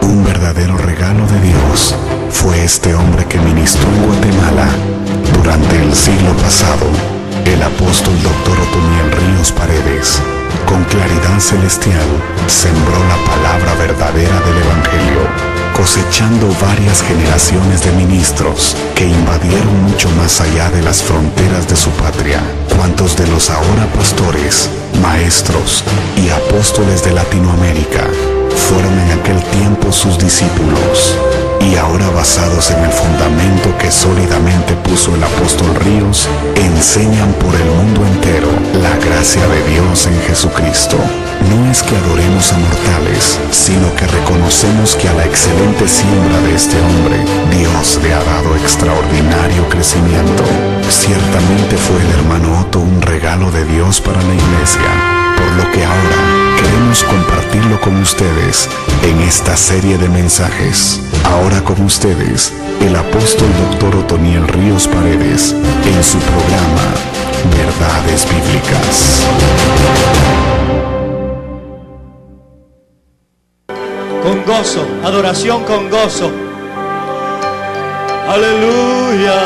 Un verdadero regalo de Dios fue este hombre que ministró en Guatemala durante el siglo pasado, el apóstol Dr. Otoniel Ríos Paredes. Con claridad celestial sembró la palabra verdadera del Evangelio, cosechando varias generaciones de ministros que invadieron mucho más allá de las fronteras de su patria. Cuantos de los ahora pastores, maestros y apóstoles de Latinoamérica fueron en aquel tiempo sus discípulos, y ahora basados en el fundamento que sólidamente puso el apóstol Ríos, enseñan por el mundo entero la gracia de Dios en Jesucristo. No es que adoremos a mortales, sino que reconocemos que a la excelente siembra de este hombre, Dios le ha dado extraordinario crecimiento. Ciertamente fue el hermano Otto un regalo de Dios para la iglesia, por lo que ahora queremos compartirlo con ustedes en esta serie de mensajes. Ahora con ustedes, el apóstol Dr. Otoniel Ríos Paredes, en su programa Verdades Bíblicas. Con gozo, adoración con gozo. Aleluya.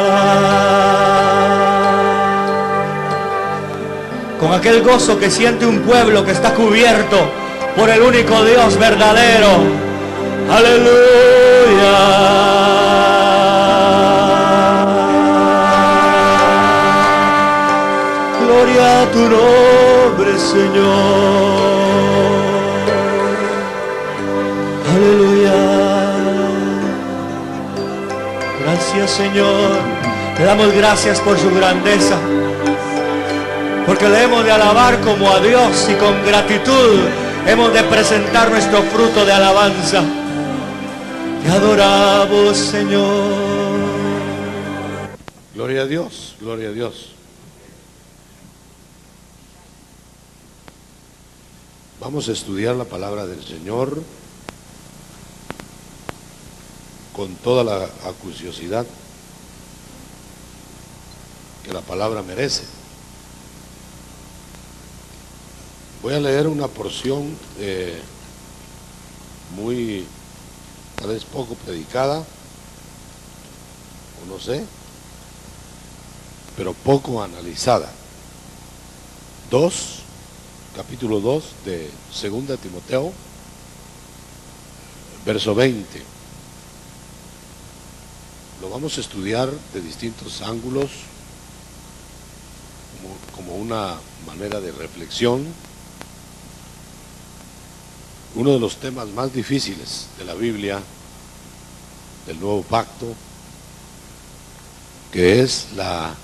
Con aquel gozo que siente un pueblo que está cubierto por el único Dios verdadero. Aleluya. Gloria a tu nombre, Señor. Aleluya. Gracias, Señor. Te damos gracias por su grandeza, porque le hemos de alabar como a Dios, y con gratitud hemos de presentar nuestro fruto de alabanza. Te adoramos, Señor. Gloria a Dios, gloria a Dios. Vamos a estudiar la palabra del Señor con toda la acuciosidad que la palabra merece. Voy a leer una porción muy, tal vez poco predicada, o no sé, pero poco analizada. Capítulo 2 de 2 Timoteo, verso 20. Lo vamos a estudiar de distintos ángulos, como una manera de reflexión. Uno de los temas más difíciles de la Biblia, del Nuevo Pacto, que es la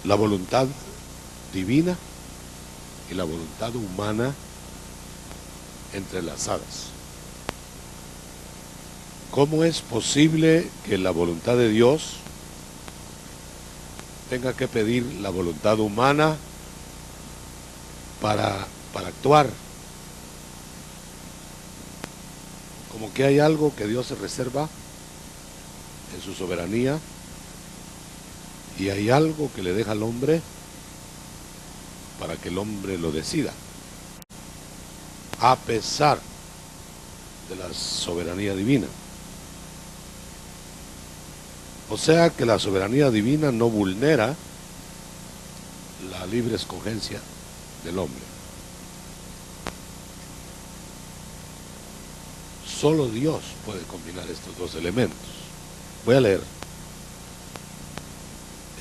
voluntad divina y la voluntad humana entrelazadas. ¿Cómo es posible que la voluntad de Dios tenga que pedir la voluntad humana para actuar? Como que hay algo que Dios se reserva en su soberanía, y hay algo que le deja al hombre para que el hombre lo decida, a pesar de la soberanía divina. O sea que la soberanía divina no vulnera la libre escogencia del hombre. Solo Dios puede combinar estos dos elementos. Voy a leer.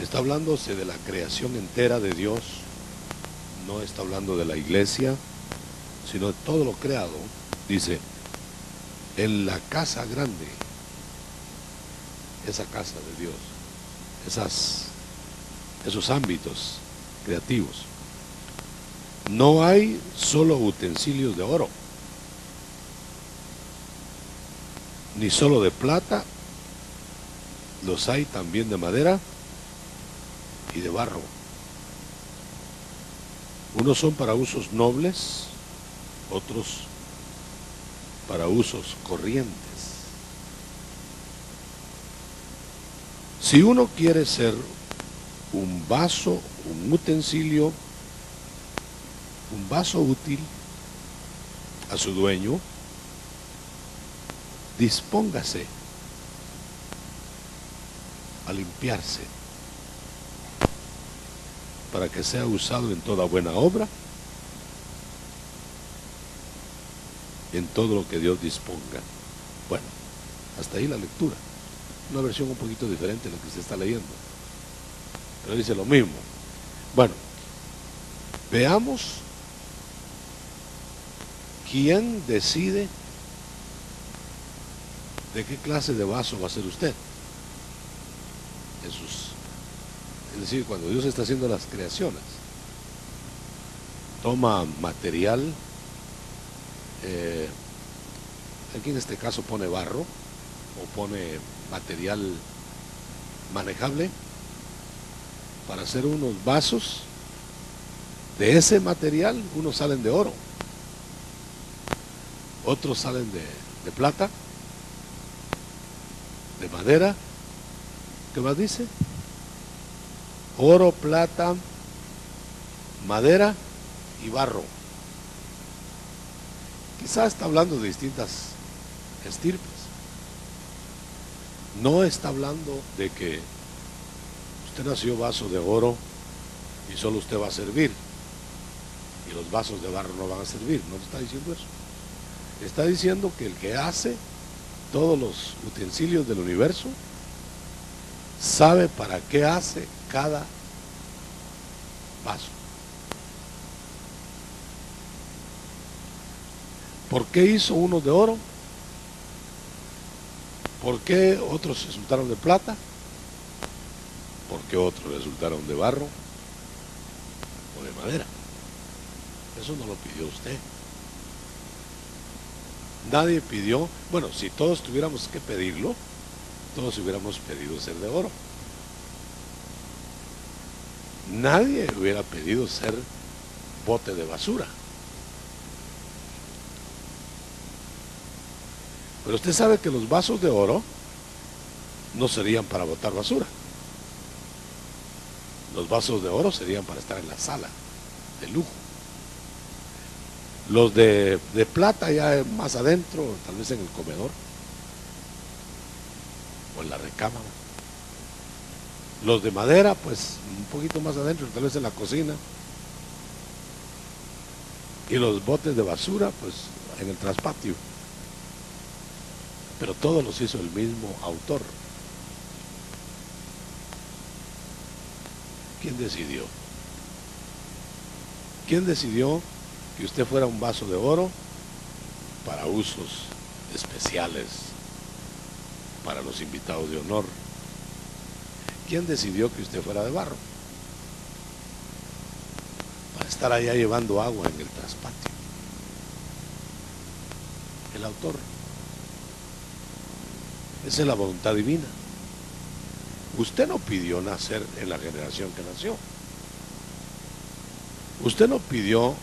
Está hablándose de la creación entera de Dios, no está hablando de la iglesia, sino de todo lo creado. Dice, en la casa grande, esa casa de Dios, esos ámbitos creativos, no hay solo utensilios de oro, ni solo de plata, los hay también de madera y de barro. Unos son para usos nobles, otros para usos corrientes. Si uno quiere ser un vaso, un utensilio, un vaso útil, a su dueño: dispóngase a limpiarse para que sea usado en toda buena obra, en todo lo que Dios disponga. Bueno, hasta ahí la lectura. Una versión un poquito diferente de lo que usted está leyendo, pero dice lo mismo. Bueno, veamos quién decide de qué clase de vaso va a ser usted. Es decir, cuando Dios está haciendo las creaciones, toma material, aquí en este caso pone barro, o pone material manejable, para hacer unos vasos. De ese material, unos salen de oro, otros salen de plata, de madera. ¿Qué más dice? Oro, plata, madera y barro. Quizás está hablando de distintas estirpes. No está hablando de que usted nació vaso de oro y solo usted va a servir y los vasos de barro no van a servir. No está diciendo eso. Está diciendo que el que hace todos los utensilios del universo sabe para qué hace cada vaso. ¿Por qué hizo unos de oro? ¿Por qué otros resultaron de plata? ¿Por qué otros resultaron de barro o de madera? Eso no lo pidió usted. Nadie pidió. Bueno, si todos tuviéramos que pedirlo, todos hubiéramos pedido ser de oro. Nadie hubiera pedido ser bote de basura. Pero usted sabe que los vasos de oro no serían para botar basura. Los vasos de oro serían para estar en la sala de lujo. Los de plata ya más adentro, tal vez en el comedor o en la recámara. Los de madera, pues un poquito más adentro, tal vez en la cocina. Y los botes de basura, pues en el traspatio. Pero todos los hizo el mismo autor. ¿Quién decidió? ¿Quién decidió que usted fuera un vaso de oro para usos especiales, para los invitados de honor? ¿Quién decidió que usted fuera de barro para estar allá llevando agua en el traspatio? El autor. Esa es la voluntad divina. Usted no pidió nacer en la generación que nació. Usted no pidió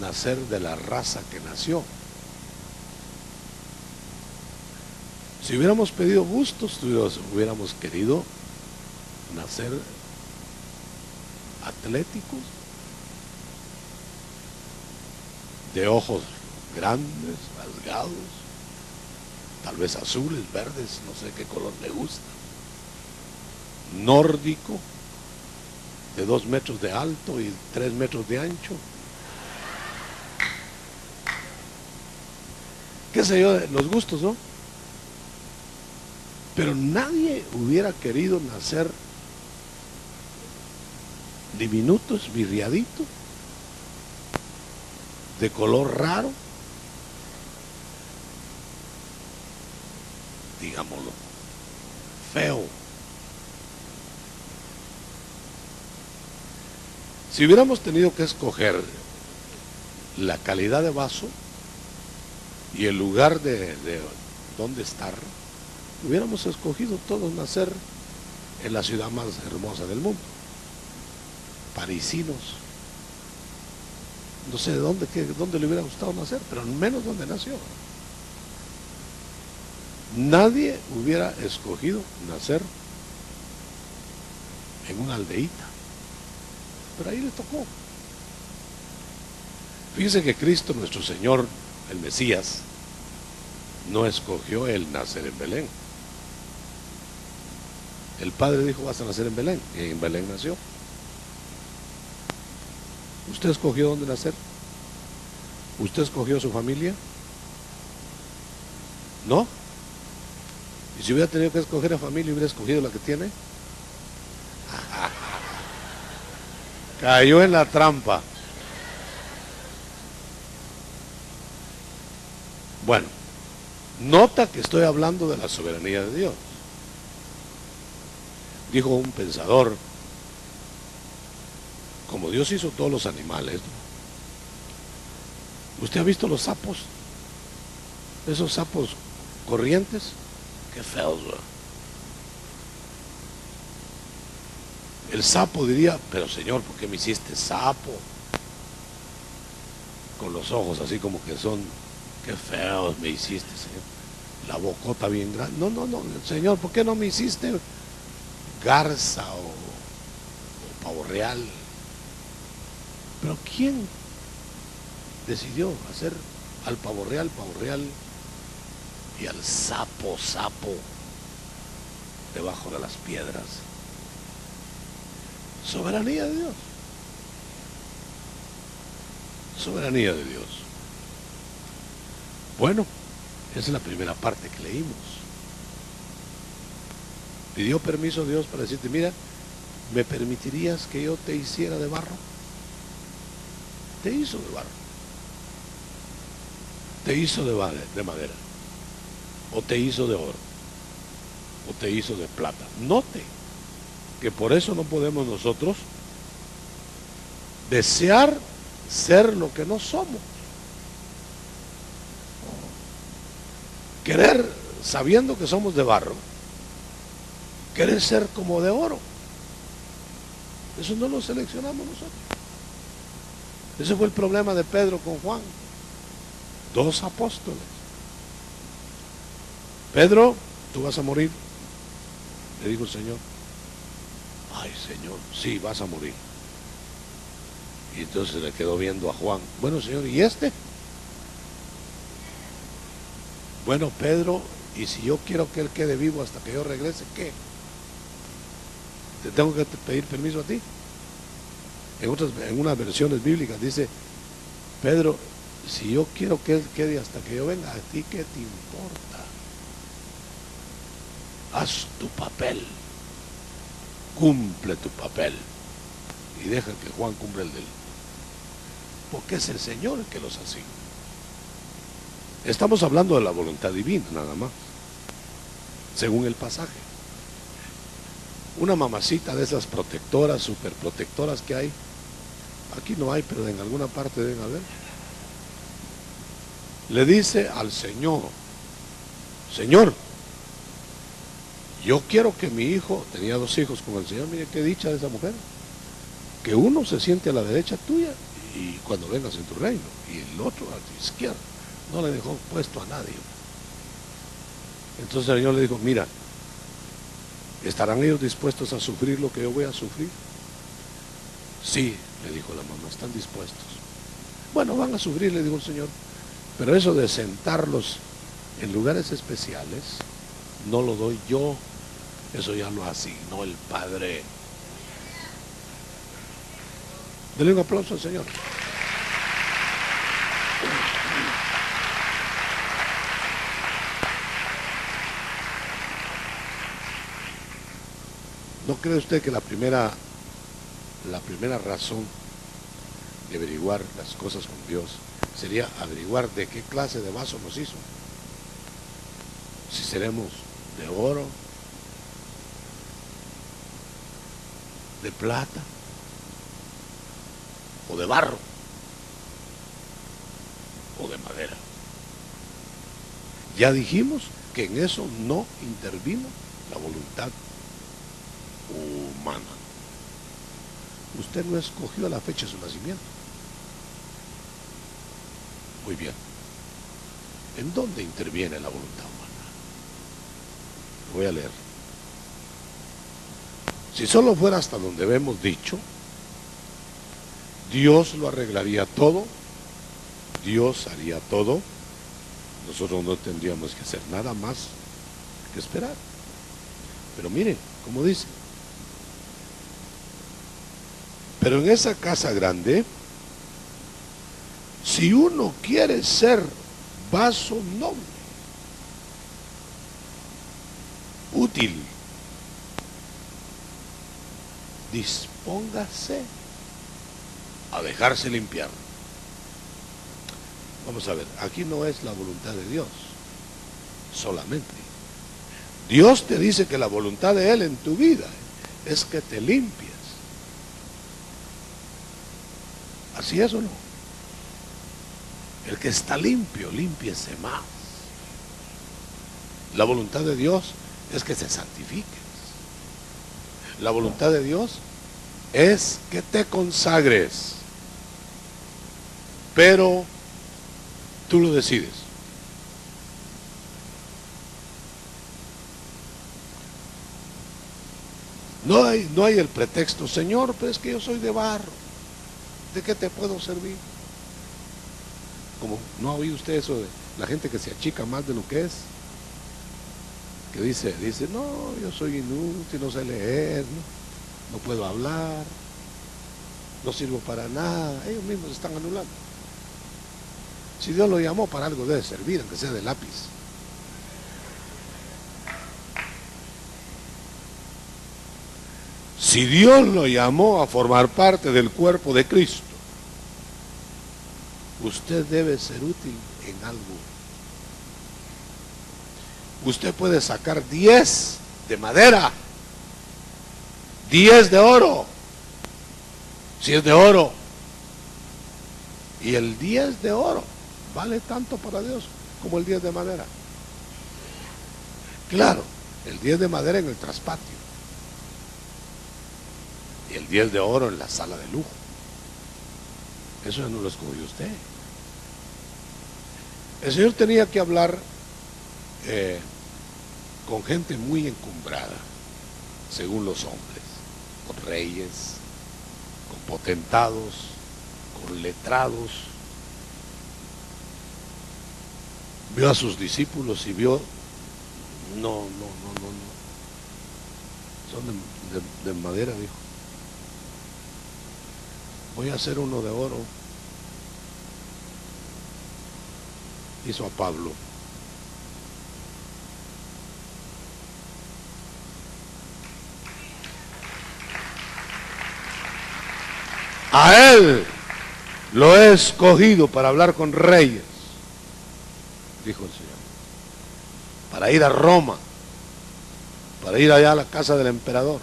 nacer de la raza que nació. Si hubiéramos pedido gustos, hubiéramos querido nacer atléticos, de ojos grandes, rasgados, tal vez azules, verdes, no sé qué color le gusta, nórdico, de 2 metros de alto y 3 metros de ancho, qué sé yo, los gustos, ¿no? Pero nadie hubiera querido nacer diminuto, esbirriadito, de color raro, digámoslo, feo. Si hubiéramos tenido que escoger la calidad de vaso y el lugar de dónde estar, hubiéramos escogido todos nacer en la ciudad más hermosa del mundo, parisinos. No sé dónde le hubiera gustado nacer, pero al menos donde nació. Nadie hubiera escogido nacer en una aldeíta, pero ahí le tocó. Fíjense que Cristo, nuestro Señor, el Mesías, no escogió el nacer en Belén. El Padre dijo: vas a nacer en Belén, y en Belén nació. ¿Usted escogió dónde nacer? ¿Usted escogió su familia? ¿No? Y si hubiera tenido que escoger a familia, ¿hubiera escogido la que tiene? Cayó en la trampa. Bueno, nota que estoy hablando de la soberanía de Dios. Dijo un pensador: como Dios hizo todos los animales, ¿usted ha visto los sapos? Esos sapos corrientes, qué feos, ¿verdad? El sapo diría: pero Señor, ¿por qué me hiciste sapo? Con los ojos así como que son, qué feos me hiciste, Señor. La bocota bien grande. No, Señor, ¿por qué no me hiciste garza o pavo real? Pero ¿quién decidió hacer al pavo real y al sapo debajo de las piedras? Soberanía de Dios. Soberanía de Dios. Bueno, esa es la primera parte que leímos. Pidió permiso a Dios para decirte: mira, ¿me permitirías que yo te hiciera de barro? Te hizo de barro. Te hizo de madera. O te hizo de oro. O te hizo de plata. Note que por eso no podemos nosotros desear ser lo que no somos. Querer, sabiendo que somos de barro, querer ser como de oro. Eso no lo seleccionamos nosotros. Ese fue el problema de Pedro con Juan. Dos apóstoles. Pedro, tú vas a morir, le dijo el Señor. Ay, Señor, sí, vas a morir. Y entonces le quedó viendo a Juan. Bueno, Señor, ¿y este? Bueno, Pedro, ¿y si yo quiero que él quede vivo hasta que yo regrese, qué? ¿Te tengo que pedir permiso a ti? En unas versiones bíblicas dice: Pedro, si yo quiero que él quede hasta que yo venga, ¿a ti qué te importa? Haz tu papel. Cumple tu papel. Y deja que Juan cumpla el de él. Porque es el Señor el que los asigna. Estamos hablando de la voluntad divina, nada más. Según el pasaje. Una mamacita de esas protectoras, superprotectoras que hay. Aquí no hay, pero en alguna parte deben haber. Le dice al Señor: Señor, yo quiero que mi hijo, tenía 2 hijos con el Señor, mire qué dicha de esa mujer, que uno se siente a la derecha tuya y cuando vengas en tu reino, y el otro a tu izquierda. No le dejó puesto a nadie. Entonces el Señor le dijo: mira, ¿estarán ellos dispuestos a sufrir lo que yo voy a sufrir? Sí, le dijo la mamá, están dispuestos. Bueno, van a sufrir, le dijo el Señor, pero eso de sentarlos en lugares especiales no lo doy yo, eso ya lo asignó el Padre. Denle un aplauso al Señor. ¿No cree usted que la primera razón de averiguar las cosas con Dios sería averiguar de qué clase de vaso nos hizo? Si seremos de oro, de plata o de barro o de madera. Ya dijimos que en eso no intervino la voluntad humana. Usted no escogió la fecha de su nacimiento. Muy bien. ¿En dónde interviene la voluntad humana? Voy a leer. Si solo fuera hasta donde hemos dicho, Dios lo arreglaría todo Dios haría todo, nosotros no tendríamos que hacer nada más que esperar. Pero mire, como dice, pero en esa casa grande, si uno quiere ser vaso noble, útil, dispóngase a dejarse limpiar. Vamos a ver, aquí no es la voluntad de Dios solamente. Dios te dice que la voluntad de Él en tu vida es que te limpies. ¿Así es o no? El que está limpio, límpiese más. La voluntad de Dios es que te santifiques. La voluntad de Dios es que te consagres. Pero tú lo decides. No hay el pretexto, Señor, pero es que yo soy de barro. ¿De qué te puedo servir? Como no ha oído usted eso de la gente que se achica más de lo que es, que dice, no, yo soy inútil, no sé leer, no puedo hablar, no sirvo para nada. Ellos mismos se están anulando. Si Dios lo llamó para algo debe servir, aunque sea de lápiz. Si Dios lo llamó a formar parte del cuerpo de Cristo, usted debe ser útil en algo. Usted puede sacar 10 de madera, 10 de oro, si es de oro. Y el 10 de oro vale tanto para Dios como el 10 de madera. Claro, el 10 de madera en el traspatio y el 10 de oro en la sala de lujo. Eso no lo escogió usted. El Señor tenía que hablar con gente muy encumbrada, según los hombres, con reyes, con potentados, con letrados. Vio a sus discípulos y vio, no, son de madera, dijo. Voy a hacer uno de oro. Hizo a Pablo. A él lo he escogido para hablar con reyes, dijo el Señor, para ir a Roma, para ir allá a la casa del emperador.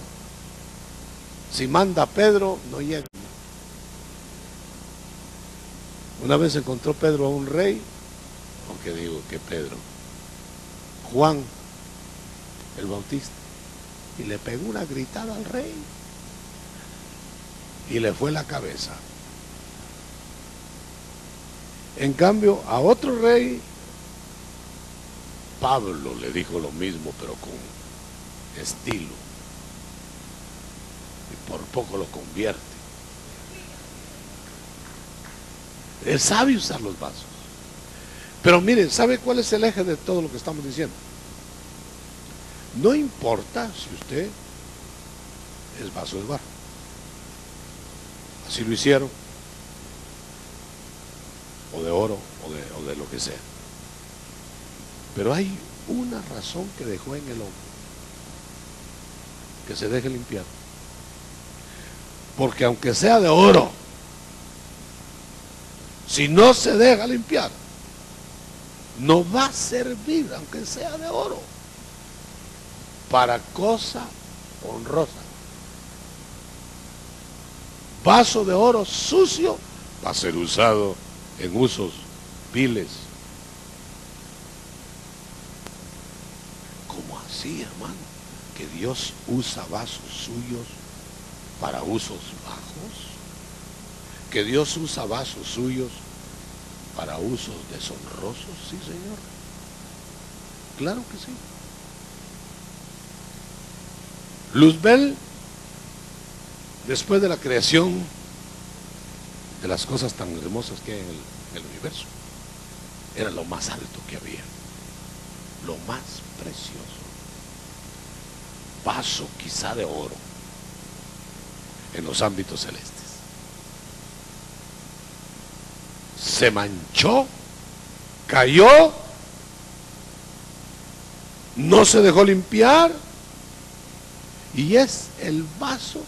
Si manda a Pedro, no llega. Una vez encontró Pedro a un rey, aunque digo que Pedro, Juan el Bautista, y le pegó una gritada al rey y le fue la cabeza. En cambio, a otro rey, Pablo le dijo lo mismo, pero con estilo, y por poco lo convierte. Él sabe usar los vasos. Pero miren, ¿sabe cuál es el eje de todo lo que estamos diciendo? No importa si usted es vaso de barro. Así lo hicieron. O de oro, o de lo que sea. Pero hay una razón que dejó en el hombre. Que se deje limpiar. Porque aunque sea de oro, si no se deja limpiar, no va a servir, aunque sea de oro, para cosa honrosa. Vaso de oro sucio va a ser usado en usos viles. ¿Cómo así, hermano? Que Dios usa vasos suyos para usos bajos. Que Dios usa vasos suyos para usos deshonrosos. Sí, Señor. Claro que sí. Luzbel, después de la creación de las cosas tan hermosas que hay en el universo. Era lo más alto que había, lo más precioso. Vaso quizá de oro en los ámbitos celestes. Se manchó, cayó, no se dejó limpiar y es el vaso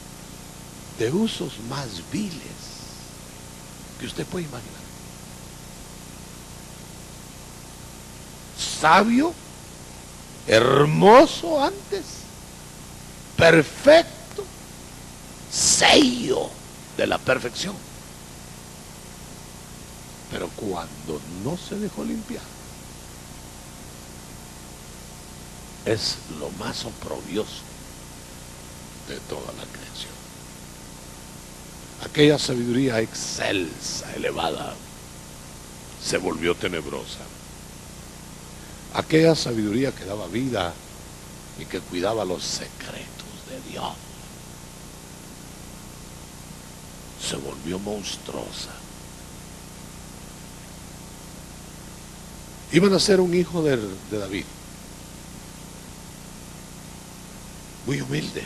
de usos más viles que usted puede imaginar. Sabio, hermoso antes, perfecto, sello de la perfección. Pero cuando no se dejó limpiar, es lo más oprobioso de toda la creación. Aquella sabiduría excelsa, elevada, se volvió tenebrosa. Aquella sabiduría que daba vida y que cuidaba los secretos de Dios, se volvió monstruosa. Iban a ser un hijo de David, muy humilde,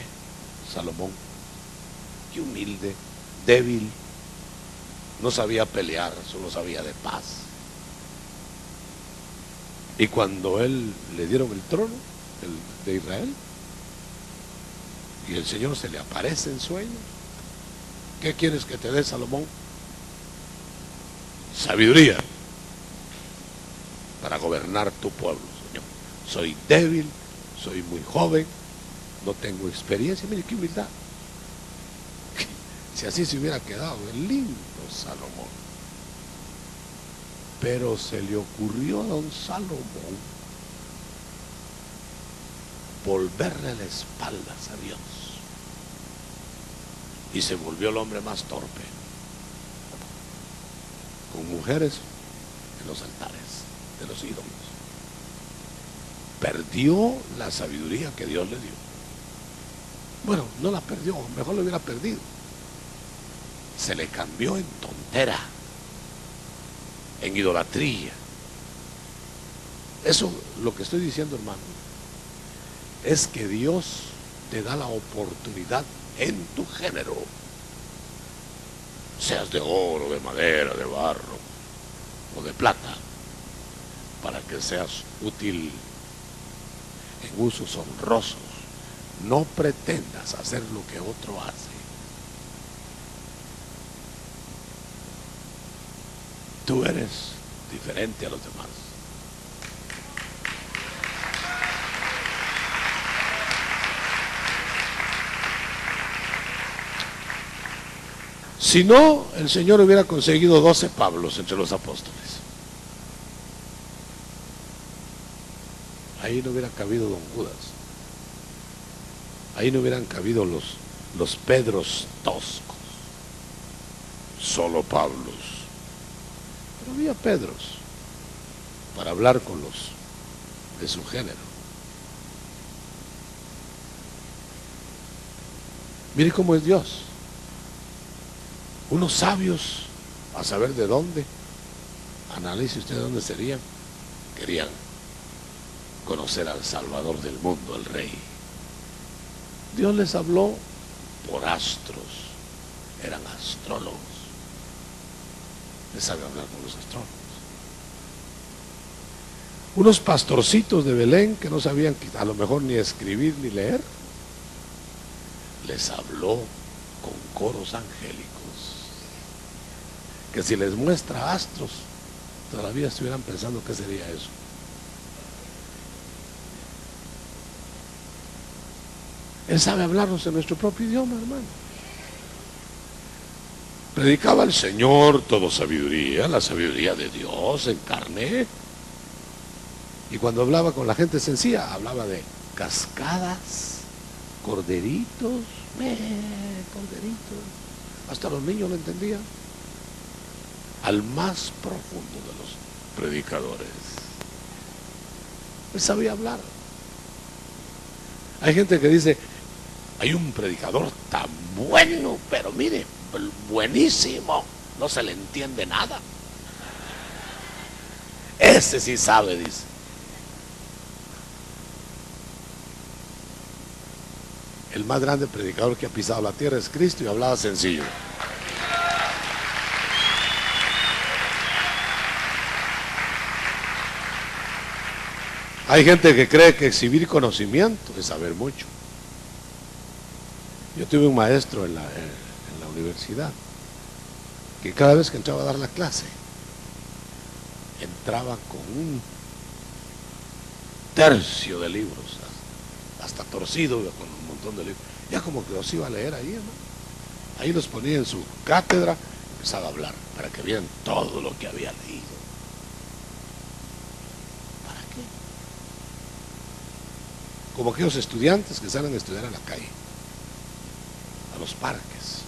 Salomón, y humilde, débil, no sabía pelear, solo sabía de paz. Y cuando él le dieron el trono de Israel, y el Señor se le aparece en sueños, ¿qué quieres que te dé, Salomón? Sabiduría para gobernar tu pueblo, Señor. Soy débil, soy muy joven, no tengo experiencia. Mire qué humildad. Si así se hubiera quedado, el lindo Salomón. Pero se le ocurrió a don Salomón volverle la espalda a Dios. Y se volvió el hombre más torpe, con mujeres en los altares de los ídolos. Perdió la sabiduría que Dios le dio. Bueno, no la perdió, mejor la hubiera perdido. Se le cambió en tontera, en idolatría. Eso, lo que estoy diciendo, hermano, es que Dios te da la oportunidad en tu género, seas de oro, de madera, de barro o de plata, para que seas útil en usos honrosos. No pretendas hacer lo que otro hace. Tú eres diferente a los demás. Si no, el Señor hubiera conseguido 12 Pablos entre los apóstoles. Ahí no hubiera cabido don Judas. Ahí no hubieran cabido los Pedros toscos. Solo Pablos. Pero había Pedros para hablar con los de su género. Mire cómo es Dios. Unos sabios, a saber de dónde, analice usted de dónde serían, querían conocer al Salvador del mundo, el Rey. Dios les habló por astros, eran astrólogos. Les sabe hablar con los astrólogos. Unos pastorcitos de Belén que no sabían a lo mejor ni escribir ni leer, les habló con coros angélicos, que si les muestra astros, todavía estuvieran pensando qué sería eso. Él sabe hablarnos en nuestro propio idioma, hermano. Predicaba el Señor toda sabiduría, la sabiduría de Dios en carne. Y cuando hablaba con la gente sencilla, hablaba de cascadas, corderitos, corderitos. Hasta los niños lo entendían. Al más profundo de los predicadores. Él sabía hablar. Hay gente que dice, hay un predicador tan bueno, pero mire, buenísimo, no se le entiende nada. ese sí sabe, dice. El más grande predicador que ha pisado la tierra es Cristo y hablaba sencillo. Hay gente que cree que exhibir conocimiento es saber mucho. Yo tuve un maestro en la universidad que cada vez que entraba a dar la clase entraba con un tercio de libros, hasta torcido, con un montón de libros. Ya como que los iba a leer ahí, ¿no? Ahí los ponía en su cátedra, empezaba a hablar para que vieran todo lo que había leído. ¿Para qué? Como aquellos estudiantes que salen a estudiar a la calle, a los parques.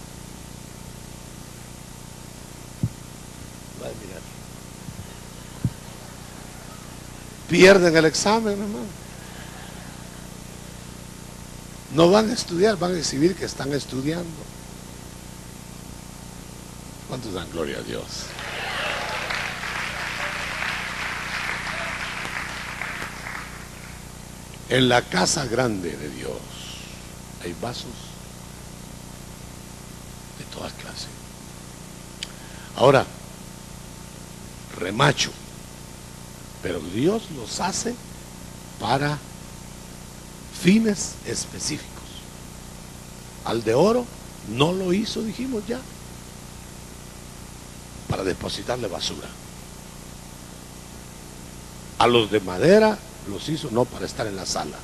Va a mirar. Pierden el examen, hermano. No van a estudiar, van a exhibir que están estudiando. ¿Cuántos dan gloria a Dios? En la casa grande de Dios hay vasos de toda clase. Ahora, remacho, pero Dios los hace para fines específicos. Al de oro no lo hizo, dijimos ya, para depositarle basura. A los de madera los hizo no para estar en la sala.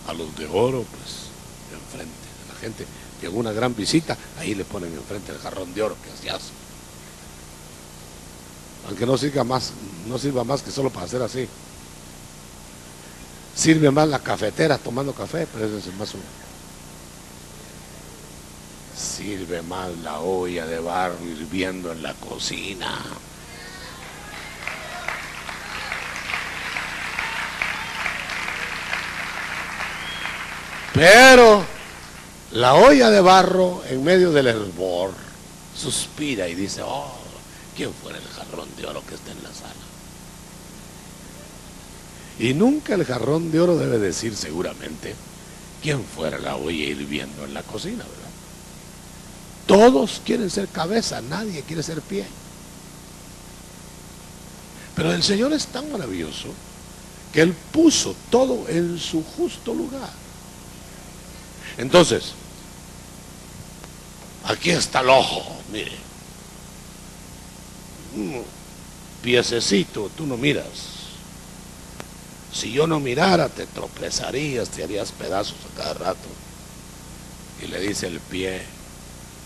A los de oro, pues, enfrente de la gente. Llegó una gran visita, ahí le ponen enfrente el jarrón de oro que se hace. Aunque no sirva más que solo para hacer así. Sirve más la cafetera tomando café, pero eso es más uno. Sirve más la olla de barro hirviendo en la cocina. Pero la olla de barro en medio del hervor suspira y dice, oh, ¿quién fuera el jarrón de oro que está en la sala? Y nunca el jarrón de oro debe decir seguramente quién fuera la olla hirviendo en la cocina, ¿verdad? Todos quieren ser cabeza, nadie quiere ser pie. Pero el Señor es tan maravilloso que Él puso todo en su justo lugar. Entonces, aquí está el ojo, mire. Piececito, tú no miras. Si yo no mirara, te tropezarías, te harías pedazos a cada rato. Y le dice el pie,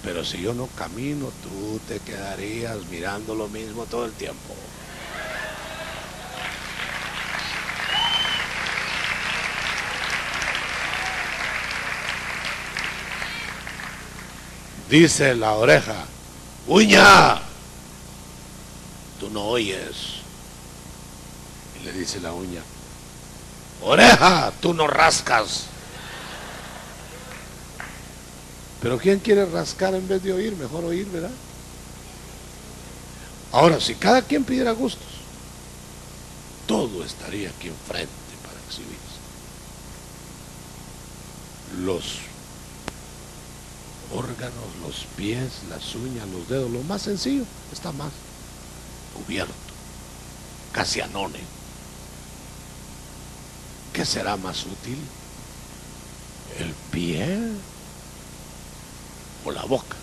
pero si yo no camino, tú te quedarías mirando lo mismo todo el tiempo. Dice la oreja, uña, tú no oyes. Y le dice la uña, oreja, tú no rascas. Pero ¿quién quiere rascar en vez de oír? Mejor oír, ¿verdad? Ahora, si cada quien pidiera gustos, todo estaría aquí enfrente para exhibirse. Los órganos, los pies, las uñas, los dedos, lo más sencillo está más cubierto, casi anone. ¿Qué será más útil? ¿El pie o la boca?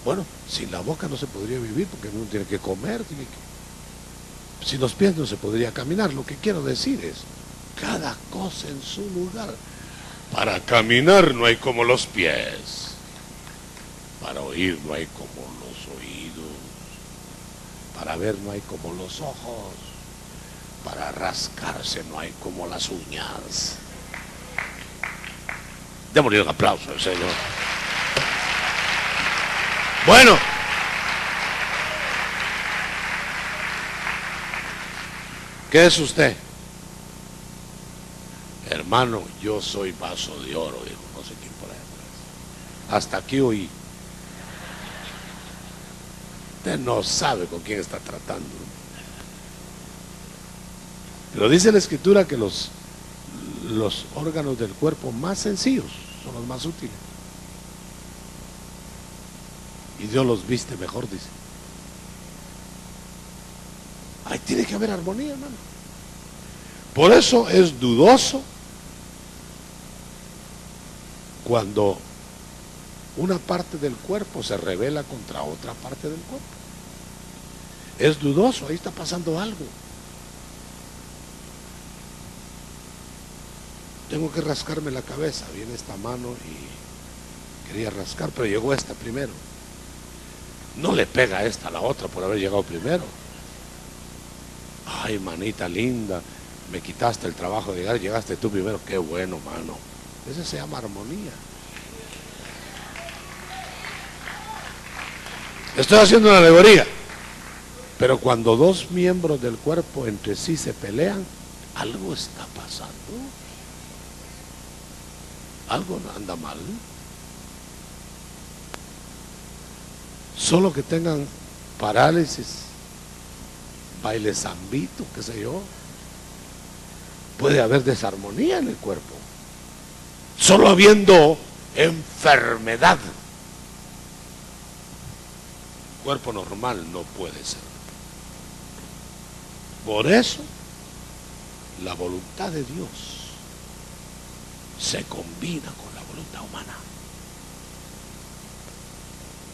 Bueno, sin la boca no se podría vivir porque uno tiene que comer, sin los pies no se podría caminar. Lo que quiero decir es, cada cosa en su lugar. Para caminar no hay como los pies. Para oír no hay como los oídos. Para ver no hay como los ojos. Para rascarse no hay como las uñas. Démosle un aplauso al Señor. Bueno. ¿Qué es usted? Hermano, yo soy vaso de oro, dijo, no sé quién por ahí. Hasta aquí oí. Usted no sabe con quién está tratando. Pero dice la Escritura que los órganos del cuerpo más sencillos son los más útiles. Y Dios los viste mejor, dice. Ahí tiene que haber armonía, hermano. Por eso es dudoso cuando una parte del cuerpo se rebela contra otra parte del cuerpo. Es dudoso, ahí está pasando algo. Tengo que rascarme la cabeza. Viene esta mano y quería rascar, pero llegó esta primero. No le pega esta a la otra por haber llegado primero. Ay, manita linda, me quitaste el trabajo de llegar, llegaste tú primero. Qué bueno, mano. Ese se llama armonía. Estoy haciendo una alegoría. Pero cuando dos miembros del cuerpo entre sí se pelean, algo está pasando. Algo anda mal. Solo que tengan parálisis, baile zambito, qué sé yo, puede haber desarmonía en el cuerpo. Solo habiendo enfermedad, cuerpo normal no puede ser. Por eso la voluntad de Dios se combina con la voluntad humana.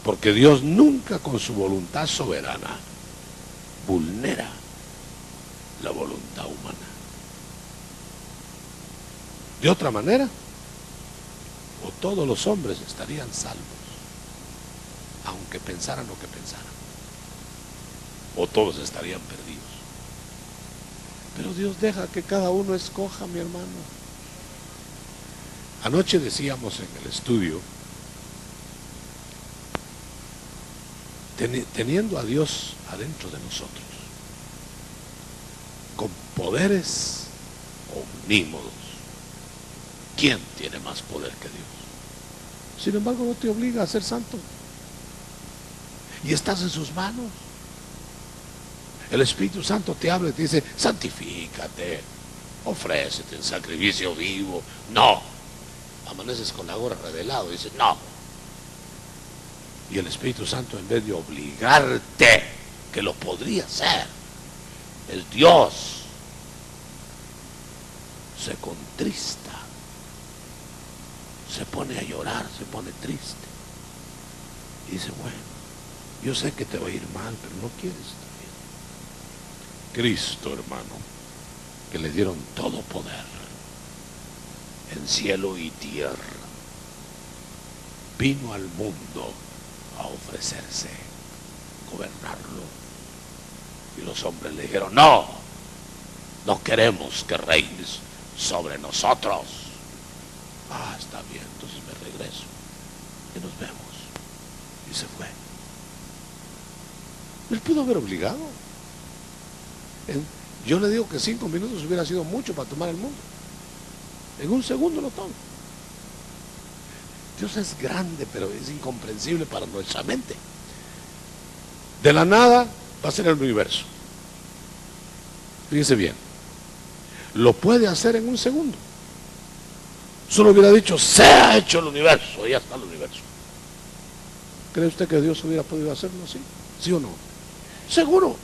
Porque Dios nunca con su voluntad soberana vulnera la voluntad humana. De otra manera, o todos los hombres estarían salvos, aunque pensaran lo que pensaran, o todos estarían perdidos. Pero Dios deja que cada uno escoja, mi hermano. Anoche decíamos en el estudio, teniendo a Dios adentro de nosotros, con poderes omnímodos, ¿quién tiene más poder que Dios? Sin embargo, no te obliga a ser santo. Y estás en sus manos. El Espíritu Santo te habla y te dice, santifícate, ofrécete en sacrificio vivo. No. Amaneces con la gorra revelado y dice, no. Y el Espíritu Santo, en vez de obligarte, que lo podría hacer, el Dios se contrista, se pone a llorar, se pone triste. Y dice, bueno, yo sé que te va a ir mal, pero no quieres estar bien. Cristo, hermano, que le dieron todo poder en cielo y tierra, vino al mundo a ofrecerse, gobernarlo. Y los hombres le dijeron, no, no queremos que reines sobre nosotros. Ah, está bien, entonces me regreso y nos vemos. Y se fue. Él pudo haber obligado. Yo le digo que 5 minutos hubiera sido mucho para tomar el mundo. En un segundo lo toma. Dios es grande, pero es incomprensible para nuestra mente. De la nada va a ser el universo. Fíjese bien. Lo puede hacer en un segundo. Solo hubiera dicho, se ha hecho el universo, y ya está el universo. ¿Cree usted que Dios hubiera podido hacerlo así? ¿Sí o no? Seguro.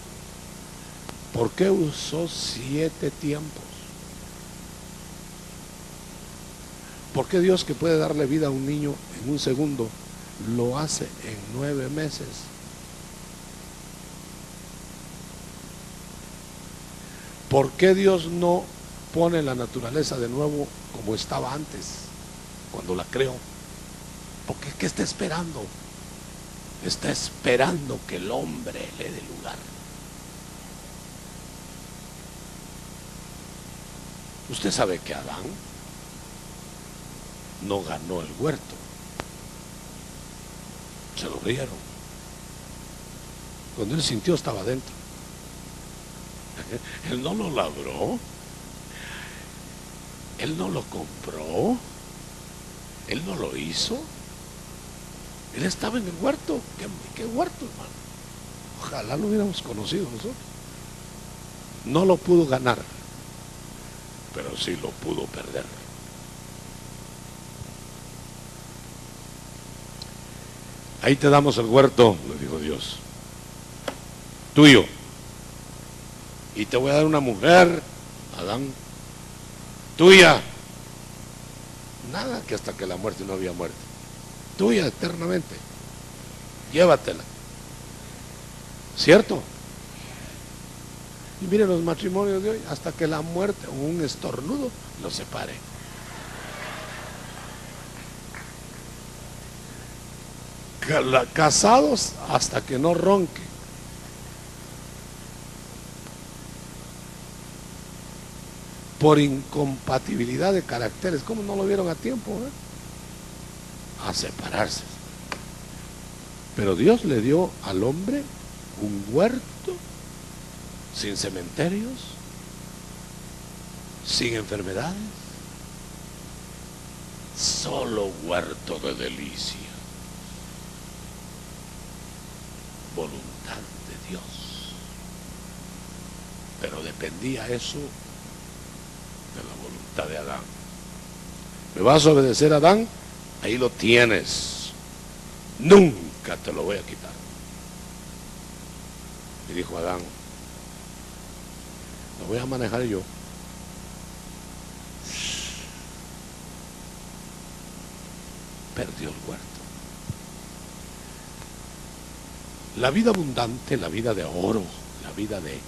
¿Por qué usó 7 tiempos? ¿Por qué Dios, que puede darle vida a un niño en un segundo, lo hace en 9 meses? ¿Por qué Dios no pone la naturaleza de nuevo como estaba antes, cuando la creó? Porque ¿qué está esperando? Está esperando que el hombre le dé lugar. Usted sabe que Adán no ganó el huerto, se lo dieron. Cuando él sintió, estaba dentro. Él no lo labró, él no lo compró, él no lo hizo. Él estaba en el huerto. ¿Qué huerto, hermano? Ojalá lo hubiéramos conocido nosotros. No lo pudo ganar, pero sí lo pudo perder. Ahí te damos el huerto, le dijo Dios, tuyo. Y te voy a dar una mujer, Adán, tuya. Nada que hasta que la muerte no había muerte. Tuya eternamente. Llévatela. ¿Cierto? Y miren los matrimonios de hoy, hasta que la muerte o un estornudo los separe. Casados hasta que no ronque. Por incompatibilidad de caracteres. ¿Cómo no lo vieron a tiempo? A separarse. Pero Dios le dio al hombre un huerto sin cementerios, sin enfermedades, solo huerto de delicia. Voluntad de Dios. Pero dependía eso de la voluntad de Adán. ¿Me vas a obedecer, Adán? Ahí lo tienes. Nunca te lo voy a quitar. Y dijo Adán, lo voy a manejar yo. Perdió el huerto. La vida abundante, la vida de oro, la vida de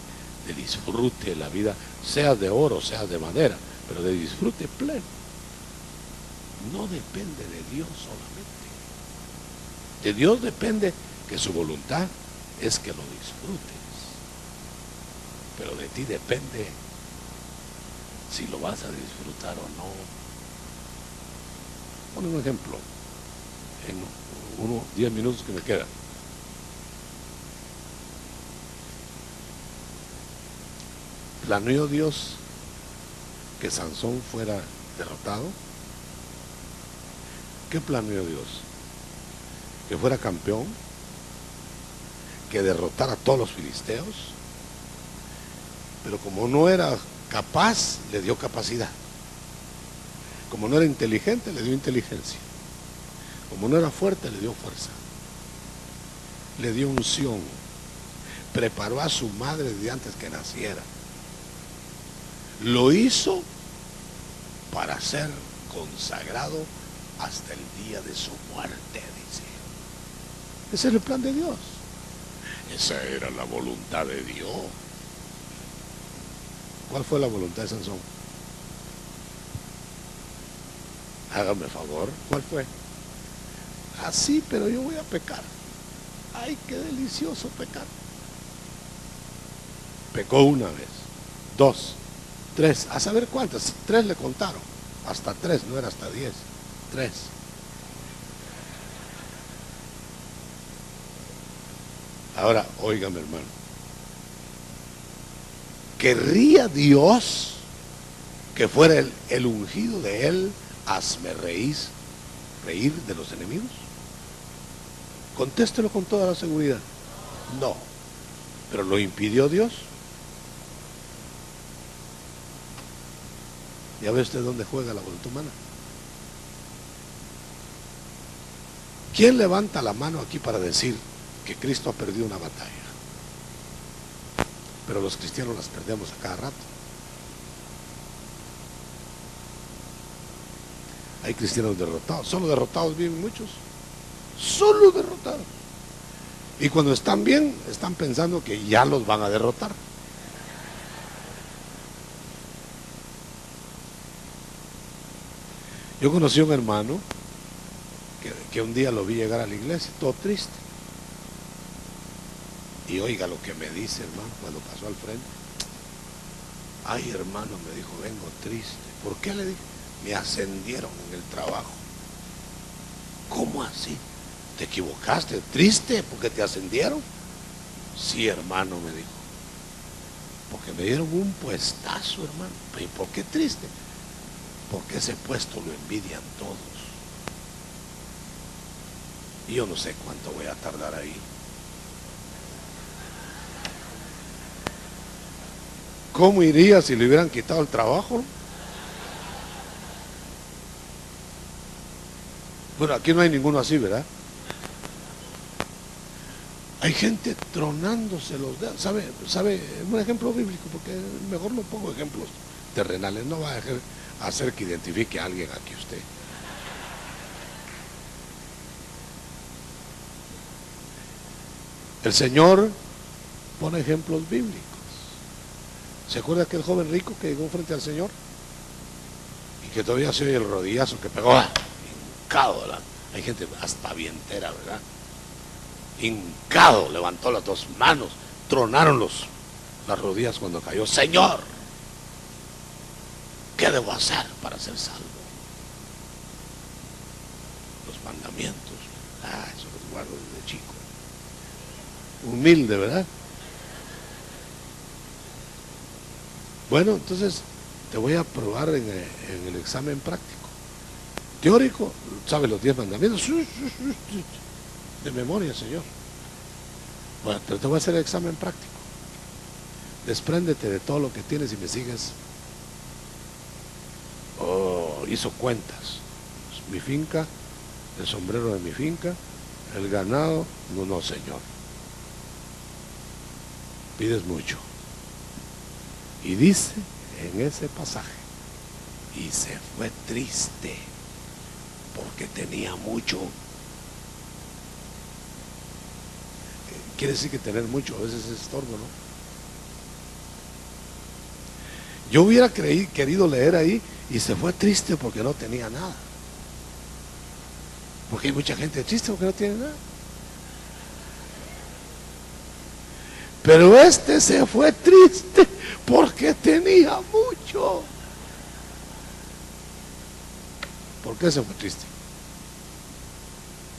disfrute, la vida, sea de oro, sea de madera, pero de disfrute pleno, no depende de Dios solamente. De Dios depende que su voluntad es que lo disfrutes, pero de ti depende si lo vas a disfrutar o no. Pon un ejemplo en unos 10 minutos que me quedan. ¿Planeó Dios que Sansón fuera derrotado? ¿Qué planeó Dios? ¿Que fuera campeón? ¿Que derrotara a todos los filisteos? Pero como no era capaz, le dio capacidad. Como no era inteligente, le dio inteligencia. Como no era fuerte, le dio fuerza. Le dio unción. Preparó a su madre desde antes que naciera. Lo hizo para ser consagrado hasta el día de su muerte, dice. Ese es el plan de Dios. Esa era la voluntad de Dios. ¿Cuál fue la voluntad de Sansón? Hágame favor, ¿cuál fue? Así, pero yo voy a pecar. Ay, qué delicioso pecar. Pecó una vez, 2, 3, a saber cuántas, 3 le contaron, hasta 3, no era hasta 10, 3. Ahora, óigame, hermano, ¿querría Dios que fuera el ungido de él, hazme reír de los enemigos? Contéstelo con toda la seguridad. No, pero lo impidió Dios. ¿Ya ve usted dónde juega la voluntad humana? ¿Quién levanta la mano aquí para decir que Cristo ha perdido una batalla? Pero los cristianos las perdemos a cada rato. Hay cristianos derrotados, solo derrotados viven muchos, solo derrotados. Y cuando están bien, están pensando que ya los van a derrotar. Yo conocí a un hermano que un día lo vi llegar a la iglesia, todo triste. Y oiga lo que me dice, hermano, cuando pasó al frente. Ay, hermano, me dijo, vengo triste. ¿Por qué? Le dije, me ascendieron en el trabajo. ¿Cómo así? ¿Te equivocaste? ¿Triste porque te ascendieron? Sí, hermano, me dijo. Porque me dieron un puestazo, hermano. ¿Y por qué triste? Porque ese puesto lo envidian todos. Y yo no sé cuánto voy a tardar ahí. ¿Cómo iría si le hubieran quitado el trabajo? Bueno, aquí no hay ninguno así, ¿verdad? Hay gente tronándose los dedos. ¿Sabe? Un ejemplo bíblico, porque mejor no pongo ejemplos terrenales. No va a hacer que identifique a alguien aquí usted. El Señor pone ejemplos bíblicos. ¿Se acuerda aquel joven rico que llegó frente al Señor? Y que todavía se oye el rodillazo que pegó. Hincado, ¿verdad? Hay gente hasta vientera, ¿verdad? Hincado, levantó las dos manos, tronaron las rodillas cuando cayó. Señor, ¿qué debo hacer para ser salvo? Los mandamientos. Eso los guardo desde chico. Humilde, ¿verdad? Bueno, entonces te voy a probar en el examen práctico. Teórico, sabe los 10 mandamientos de memoria, Señor. Bueno, pero te voy a hacer el examen práctico. Despréndete de todo lo que tienes y me sigues. Hizo cuentas. Mi finca, el sombrero de mi finca, el ganado. No, Señor. Pides mucho. Y dice en ese pasaje, y se fue triste porque tenía mucho. Quiere decir que tener mucho a veces es estorbo, ¿no? Yo hubiera querido leer ahí, y se fue triste porque no tenía nada. Porque hay mucha gente triste porque no tiene nada. Pero este se fue triste porque tenía mucho. ¿Por qué se fue triste?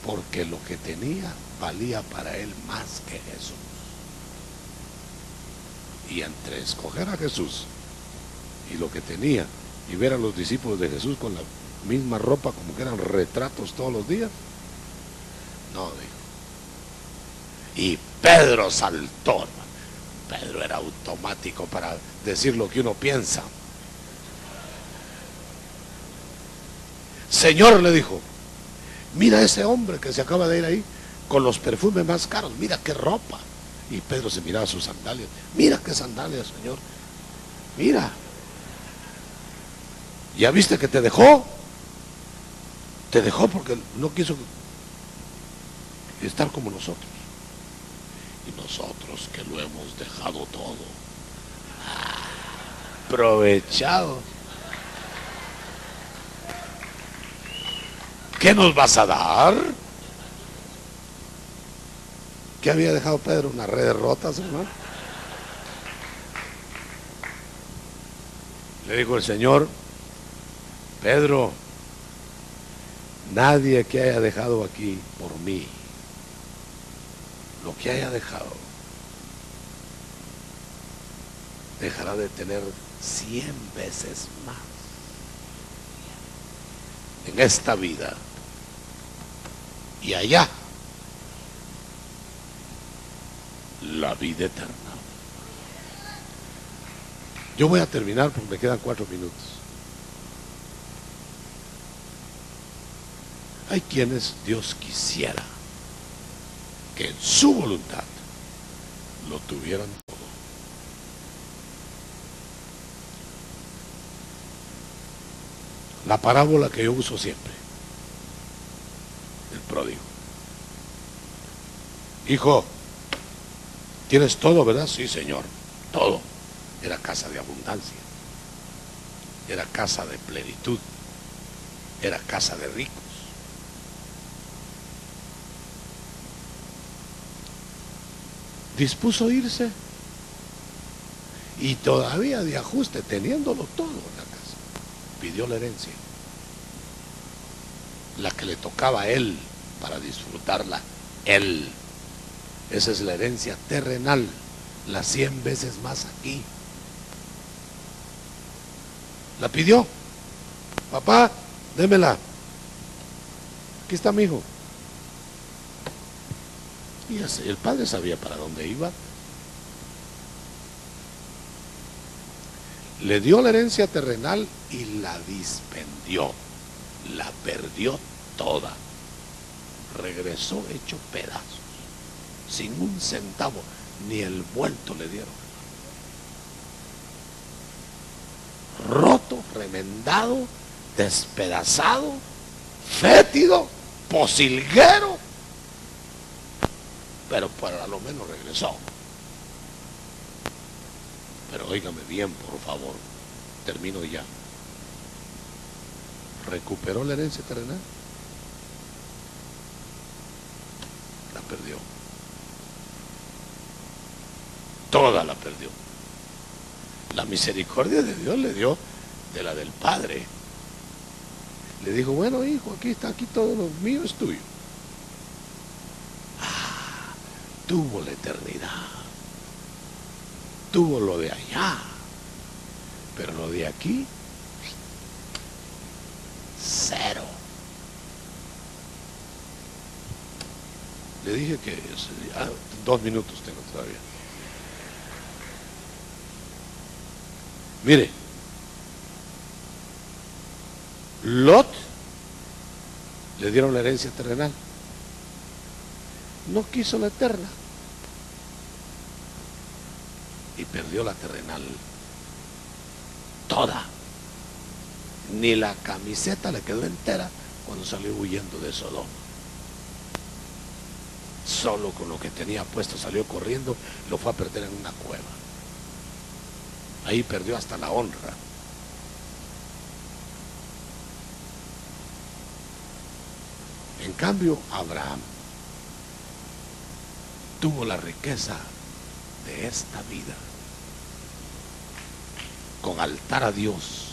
Porque lo que tenía valía para él más que Jesús. Y entre escoger a Jesús y lo que tenía y ver a los discípulos de Jesús con la misma ropa como que eran retratos todos los días, no, dijo. Y Pedro saltó. Pedro era automático para decir lo que uno piensa. Señor, le dijo, mira a ese hombre que se acaba de ir ahí con los perfumes más caros, mira qué ropa. Y Pedro se miraba sus sandalias. Mira qué sandalias, Señor. Mira. ¿Ya viste que te dejó? Te dejó porque no quiso estar como nosotros. Y nosotros que lo hemos dejado todo. Aprovechado. ¿Qué nos vas a dar? ¿Qué había dejado Pedro? ¿Una red de rotas, hermano? Le dijo el Señor, Pedro, nadie que haya dejado aquí por mí, lo que haya dejado, dejará de tener 100 veces más en esta vida y allá la vida eterna. Yo voy a terminar porque me quedan 4 minutos. Hay quienes Dios quisiera que en su voluntad lo tuvieran todo. La parábola que yo uso siempre, el pródigo. Hijo, tienes todo, ¿verdad? Sí, Señor, todo. Era casa de abundancia, era casa de plenitud, era casa de ricos. Dispuso irse y todavía de ajuste, teniéndolo todo en la casa, pidió la herencia, la que le tocaba a él para disfrutarla él. Esa es la herencia terrenal, las 100 veces más aquí. La pidió. Papá, démela. Aquí está mi hijo. Y el padre sabía para dónde iba. Le dio la herencia terrenal y la dispendió. La perdió toda. Regresó hecho pedazos, sin un centavo, ni el vuelto le dieron. Roto, remendado, despedazado, fétido, posilguero, pero para lo menos regresó. Pero óigame bien, por favor, termino ya. ¿Recuperó la herencia terrenal? La perdió. Toda la perdió. La misericordia de Dios le dio de la del Padre. Le dijo, bueno, hijo, aquí está, aquí todo lo mío es tuyo. Tuvo la eternidad. Tuvo lo de allá. Pero lo de aquí, cero. Le dije que 2 minutos tengo todavía. Mire, Lot le dieron la herencia terrenal. No quiso la eterna. Y perdió la terrenal toda. Ni la camiseta le quedó entera cuando salió huyendo de Sodoma. Solo con lo que tenía puesto salió corriendo, lo fue a perder en una cueva. Ahí perdió hasta la honra. En cambio, Abraham tuvo la riqueza de esta vida, con altar a Dios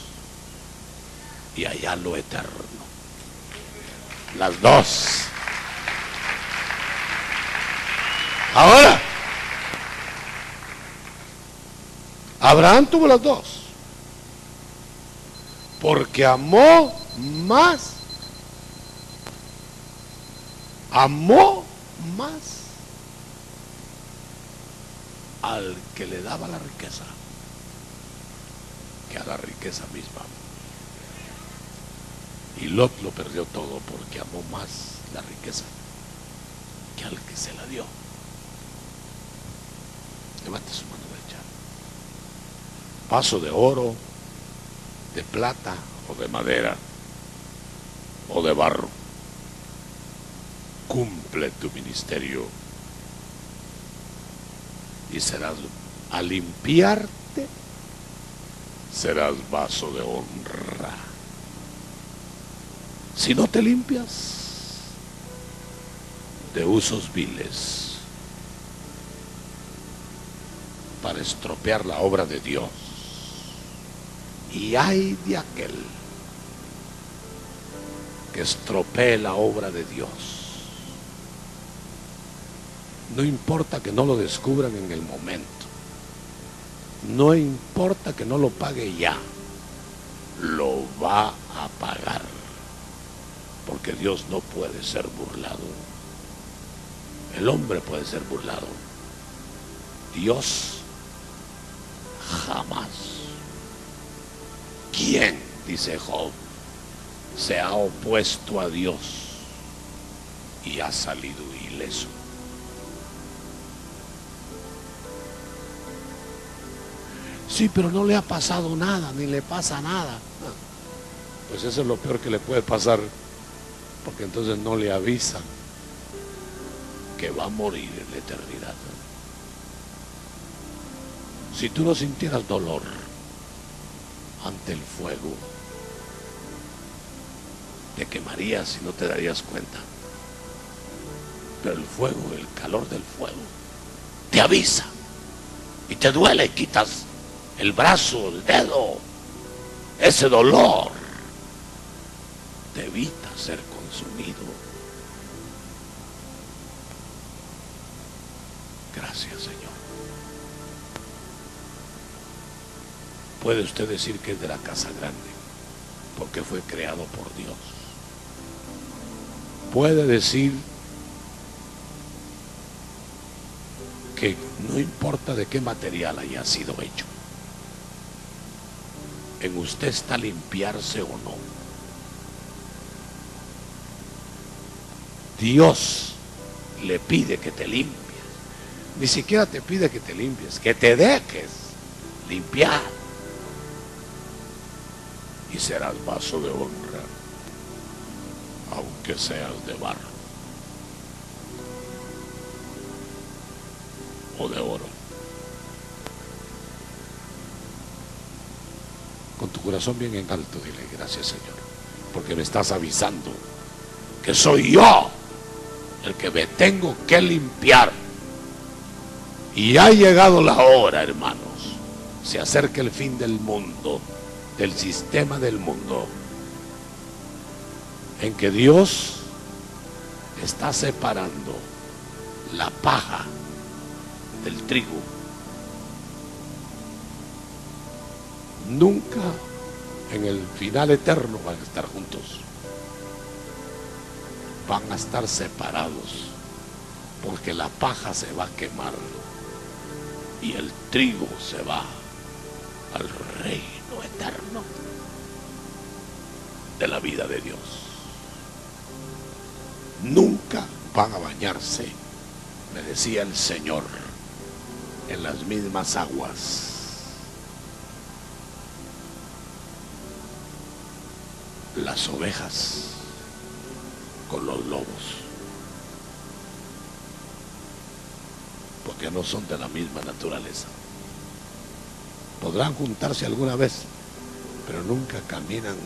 y allá lo eterno. Las dos. Ahora, Abraham tuvo las dos, porque amó más al que le daba la riqueza que a la riqueza misma. Y Lot lo perdió todo porque amó más la riqueza que al que se la dio. Levante su mano derecha. Vaso de oro, de plata o de madera o de barro. Cumple tu ministerio y serás, al limpiarte, serás vaso de honra. Si no te limpias, de usos viles para estropear la obra de Dios. Y ay de aquel que estropee la obra de Dios. No importa que no lo descubran en el momento. No importa que no lo pague ya. Lo va a pagar. Porque Dios no puede ser burlado. El hombre puede ser burlado. Dios jamás. ¿Quién, dice Job, se ha opuesto a Dios y ha salido ileso? Sí, pero no le ha pasado nada, ni le pasa nada. Pues eso es lo peor que le puede pasar, porque entonces no le avisan que va a morir en la eternidad. Si tú no sintieras dolor ante el fuego, te quemarías y no te darías cuenta. Pero el fuego, el calor del fuego, te avisa y te duele, quitas el brazo, el dedo, ese dolor te evita ser consumido. Gracias, Señor. Puede usted decir que es de la casa grande, porque fue creado por Dios. Puede decir que no importa de qué material haya sido hecho, en usted está limpiarse o no. Dios le pide que te limpies. Ni siquiera te pide que te limpies, que te dejes limpiar. Y serás vaso de honra, aunque seas de barro o de oro. Con tu corazón bien en alto, dile: gracias, Señor, porque me estás avisando que soy yo el que me tengo que limpiar. Y ha llegado la hora, hermanos. Se acerca el fin del mundo, del sistema del mundo, en que Dios está separando la paja del trigo. Nunca en el final eterno van a estar juntos. Van a estar separados, porque la paja se va a quemar y el trigo se va al reino eterno de la vida de Dios. Nunca van a bañarse, me decía el Señor, en las mismas aguas. Las ovejas con los lobos, porque no son de la misma naturaleza. Podrán juntarse alguna vez, pero nunca caminan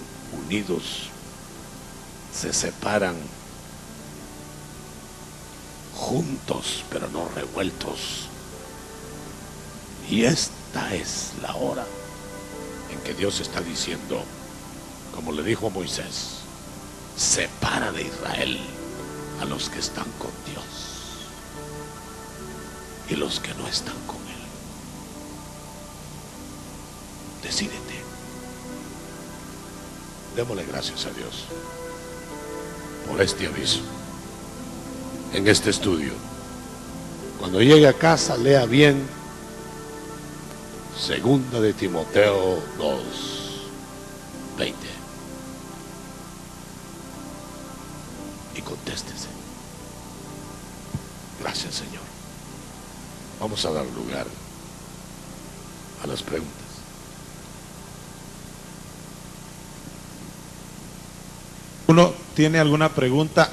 unidos. Se separan juntos, pero no revueltos. Y esta es la hora en que Dios está diciendo, como le dijo a Moisés: separa de Israel a los que están con Dios y los que no están con Él. Decídete. Démosle gracias a Dios por este aviso en este estudio. Cuando llegue a casa, lea bien 2 de Timoteo 2:20 y contéstese: gracias, Señor. Vamos a dar lugar a las preguntas. ¿Uno tiene alguna pregunta?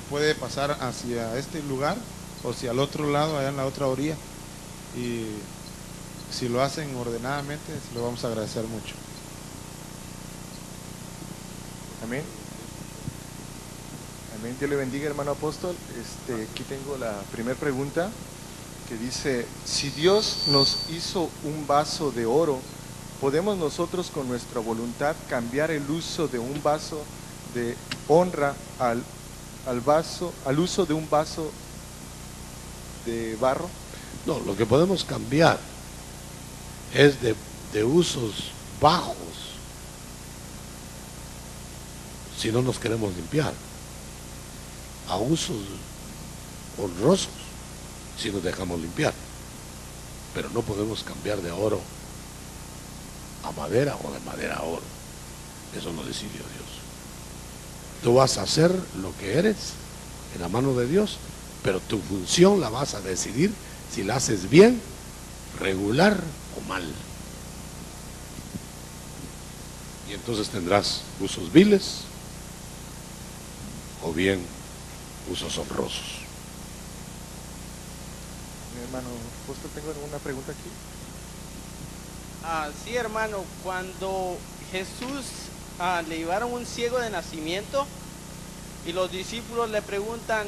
Puede pasar hacia este lugar o hacia el otro lado, allá en la otra orilla. Y si lo hacen ordenadamente, se lo vamos a agradecer mucho. Amén. Amén. Dios le bendiga, hermano apóstol. Aquí tengo la primera pregunta, que dice: si Dios nos hizo un vaso de oro, ¿podemos nosotros con nuestra voluntad cambiar el uso de un vaso de honra al uso de un vaso de barro? No, lo que podemos cambiar es de usos bajos, si no nos queremos limpiar, a usos honrosos, si nos dejamos limpiar. Pero no podemos cambiar de oro a madera o de madera a oro. Eso lo decidió Dios. Tú vas a hacer lo que eres en la mano de Dios, pero tu función la vas a decidir si la haces bien, regular o mal. Y entonces tendrás usos viles o bien usos honrosos. Mi hermano apóstol, tengo alguna pregunta aquí. Sí, hermano, cuando Jesús le llevaron un ciego de nacimiento y los discípulos le preguntan: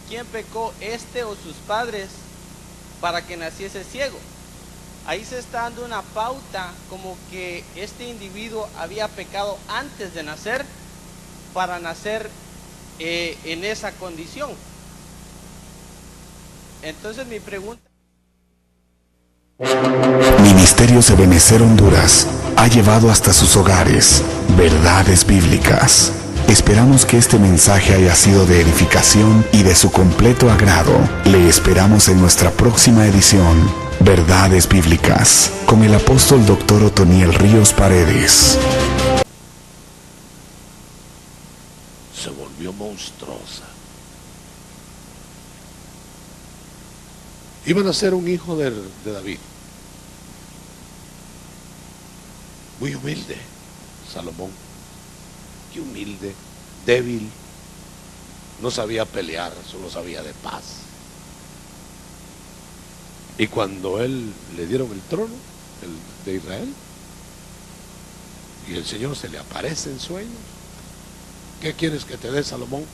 ¿quién pecó, o sus padres, para que naciese ciego? Ahí se está dando una pauta como que este individuo había pecado antes de nacer para nacer en esa condición. Entonces mi pregunta... Ministerios Ebenecer Honduras ha llevado hasta sus hogares verdades bíblicas. Esperamos que este mensaje haya sido de edificación y de su completo agrado. Le esperamos en nuestra próxima edición. Verdades Bíblicas, con el apóstol Dr. Otoniel Ríos Paredes. Se volvió monstruosa. Iban a ser un hijo de David. Muy humilde, Salomón. Qué humilde, débil. No sabía pelear, solo sabía de paz. Y cuando él le dieron el trono de Israel, y el Señor se le aparece en sueños, ¿qué quieres que te dé, Salomón?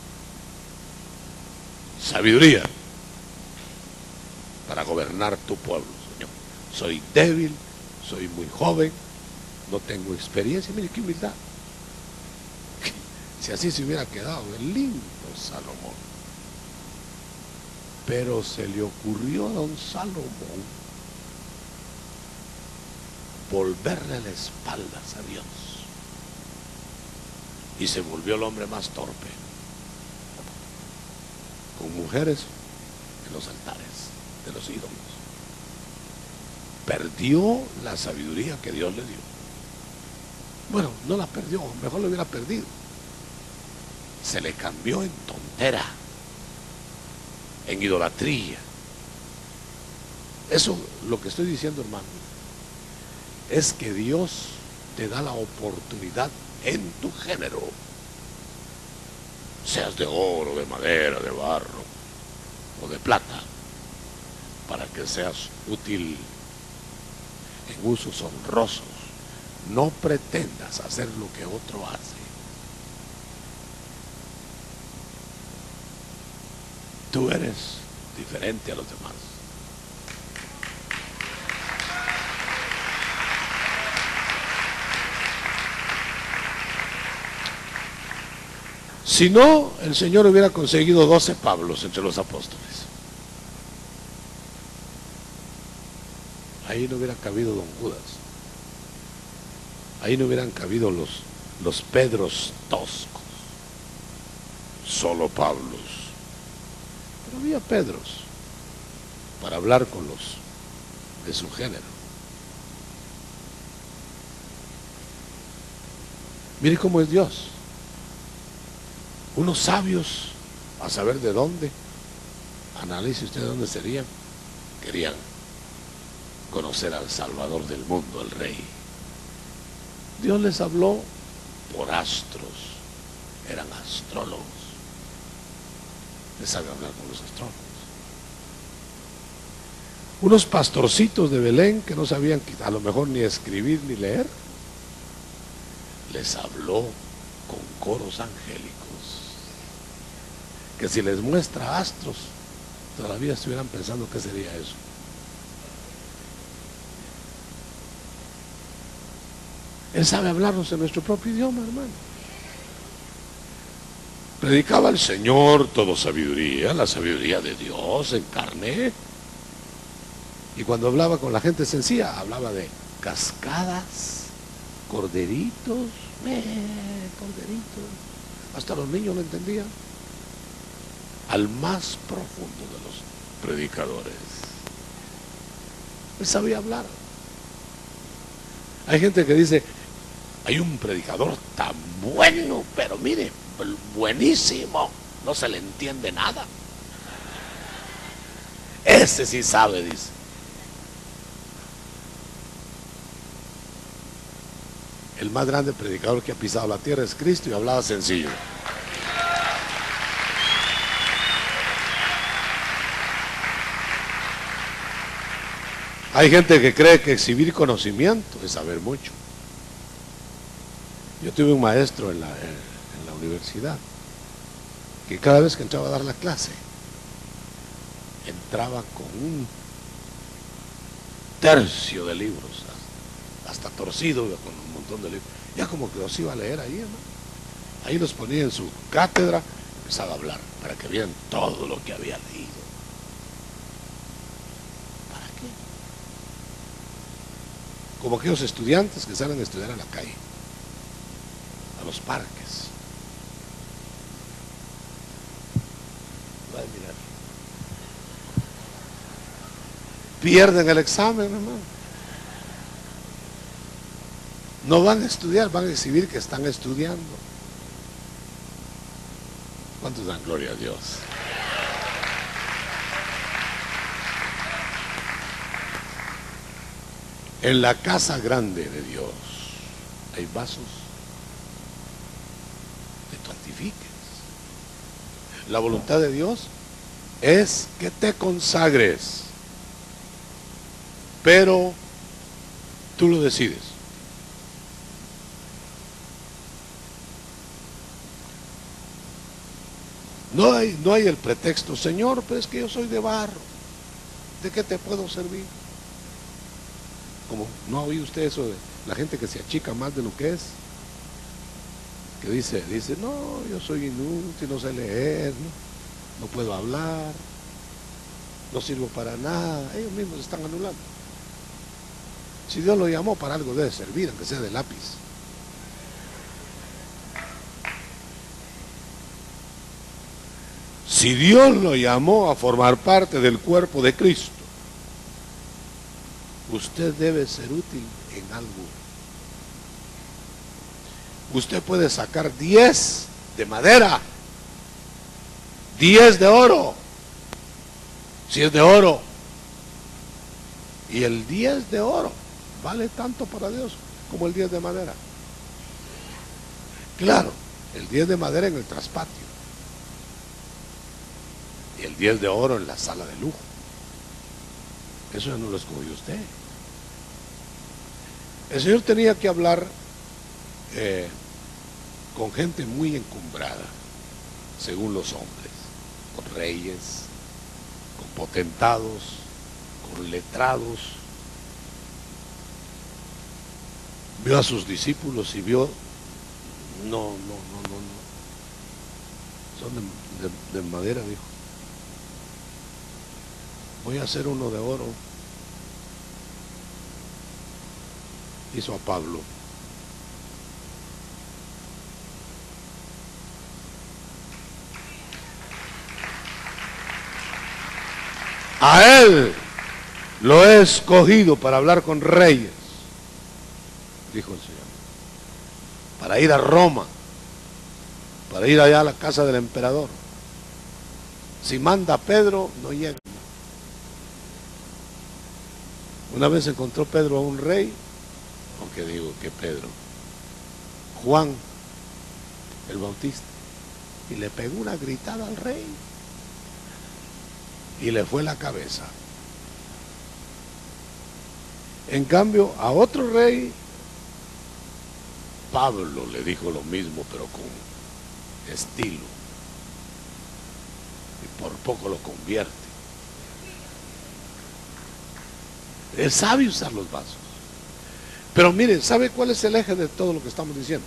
Sabiduría para gobernar tu pueblo, Señor. Soy débil, soy muy joven, no tengo experiencia. Mire qué humildad. Si así se hubiera quedado el lindo Salomón. Pero se le ocurrió a don Salomón volverle las espaldas a Dios. Y se volvió el hombre más torpe, con mujeres en los altares de los ídolos. Perdió la sabiduría que Dios le dio. Bueno, no la perdió, mejor lo hubiera perdido. Se le cambió en tontera, en idolatría. Eso, lo que estoy diciendo, hermano, es que Dios te da la oportunidad en tu género, seas de oro, de madera, de barro o de plata, para que seas útil en usos honrosos. No pretendas hacer lo que otro hace. Tú eres diferente a los demás. Si no, el Señor hubiera conseguido 12 Pablos entre los apóstoles. Ahí no hubiera cabido don Judas. Ahí no hubieran cabido los Pedros toscos. Solo Pablos. Pero había Pedros para hablar con los de su género. Mire cómo es Dios. Unos sabios, a saber de dónde, analice usted de dónde serían, querían conocer al Salvador del mundo, el Rey. Dios les habló por astros, eran astrólogos. Les sabe hablar con los astrólogos. Unos pastorcitos de Belén que no sabían a lo mejor ni escribir ni leer, les habló con coros angélicos, que si les muestra astros, todavía estuvieran pensando qué sería eso. Él sabe hablarnos en nuestro propio idioma, hermano. Predicaba al Señor toda sabiduría, la sabiduría de Dios en carne. Y cuando hablaba con la gente sencilla, hablaba de cascadas, corderitos, corderitos. Hasta los niños lo entendían. Al más profundo de los predicadores. Él sabía hablar. Hay gente que dice, hay un predicador tan bueno, pero mire, buenísimo, no se le entiende nada. Ese sí sabe, dice. El más grande predicador que ha pisado la tierra es Cristo y hablaba sencillo. Hay gente que cree que exhibir conocimiento es saber mucho. Yo tuve un maestro en la universidad que cada vez que entraba a dar la clase entraba con un tercio de libros, hasta torcido, con un montón de libros. Ya como que los iba a leer ahí, hermano. Ahí los ponía en su cátedra, empezaba a hablar para que vieran todo lo que había leído. ¿Para qué? Como aquellos estudiantes que salen a estudiar a la calle, a los parques. Va a mirar. pierden el examen, hermano. No van a estudiar, van a exhibir que están estudiando. ¿Cuántos dan gloria a Dios? En la casa grande de Dios hay vasos que tú santifiques. La voluntad de Dios es que te consagres, pero tú lo decides. No hay el pretexto, Señor, pero es que yo soy de barro, ¿de qué te puedo servir? Como no ha oído usted eso de la gente que se achica más de lo que es, que dice, no, yo soy inútil, no sé leer, no puedo hablar, no sirvo para nada. Ellos mismos se están anulando. Si Dios lo llamó para algo debe servir, aunque sea de lápiz. Si Dios lo llamó a formar parte del cuerpo de Cristo, usted debe ser útil en algo. Usted puede sacar 10 de madera, 10 de oro, si es de oro. Y el 10 de oro vale tanto para Dios como el 10 de madera. Claro, el 10 de madera en el traspatio y el 10 de oro en la sala de lujo. Eso ya no lo escogió usted. El Señor tenía que hablar con gente muy encumbrada, según los hombres, con reyes, con potentados, con letrados. Vio a sus discípulos y vio, no, son de madera, dijo. Voy a hacer uno de oro. Hizo a Pablo. A él lo he escogido para hablar con reyes, dijo el Señor, para ir a Roma, para ir allá a la casa del emperador. Si manda a Pedro, no llega. Una vez encontró Pedro a un rey, aunque digo que Pedro, Juan el Bautista, y le pegó una gritada al rey y le fue la cabeza. En cambio, a otro rey, Pablo le dijo lo mismo, pero con estilo, y por poco lo convierte. Él sabe usar los vasos. Pero miren, ¿sabe cuál es el eje de todo lo que estamos diciendo?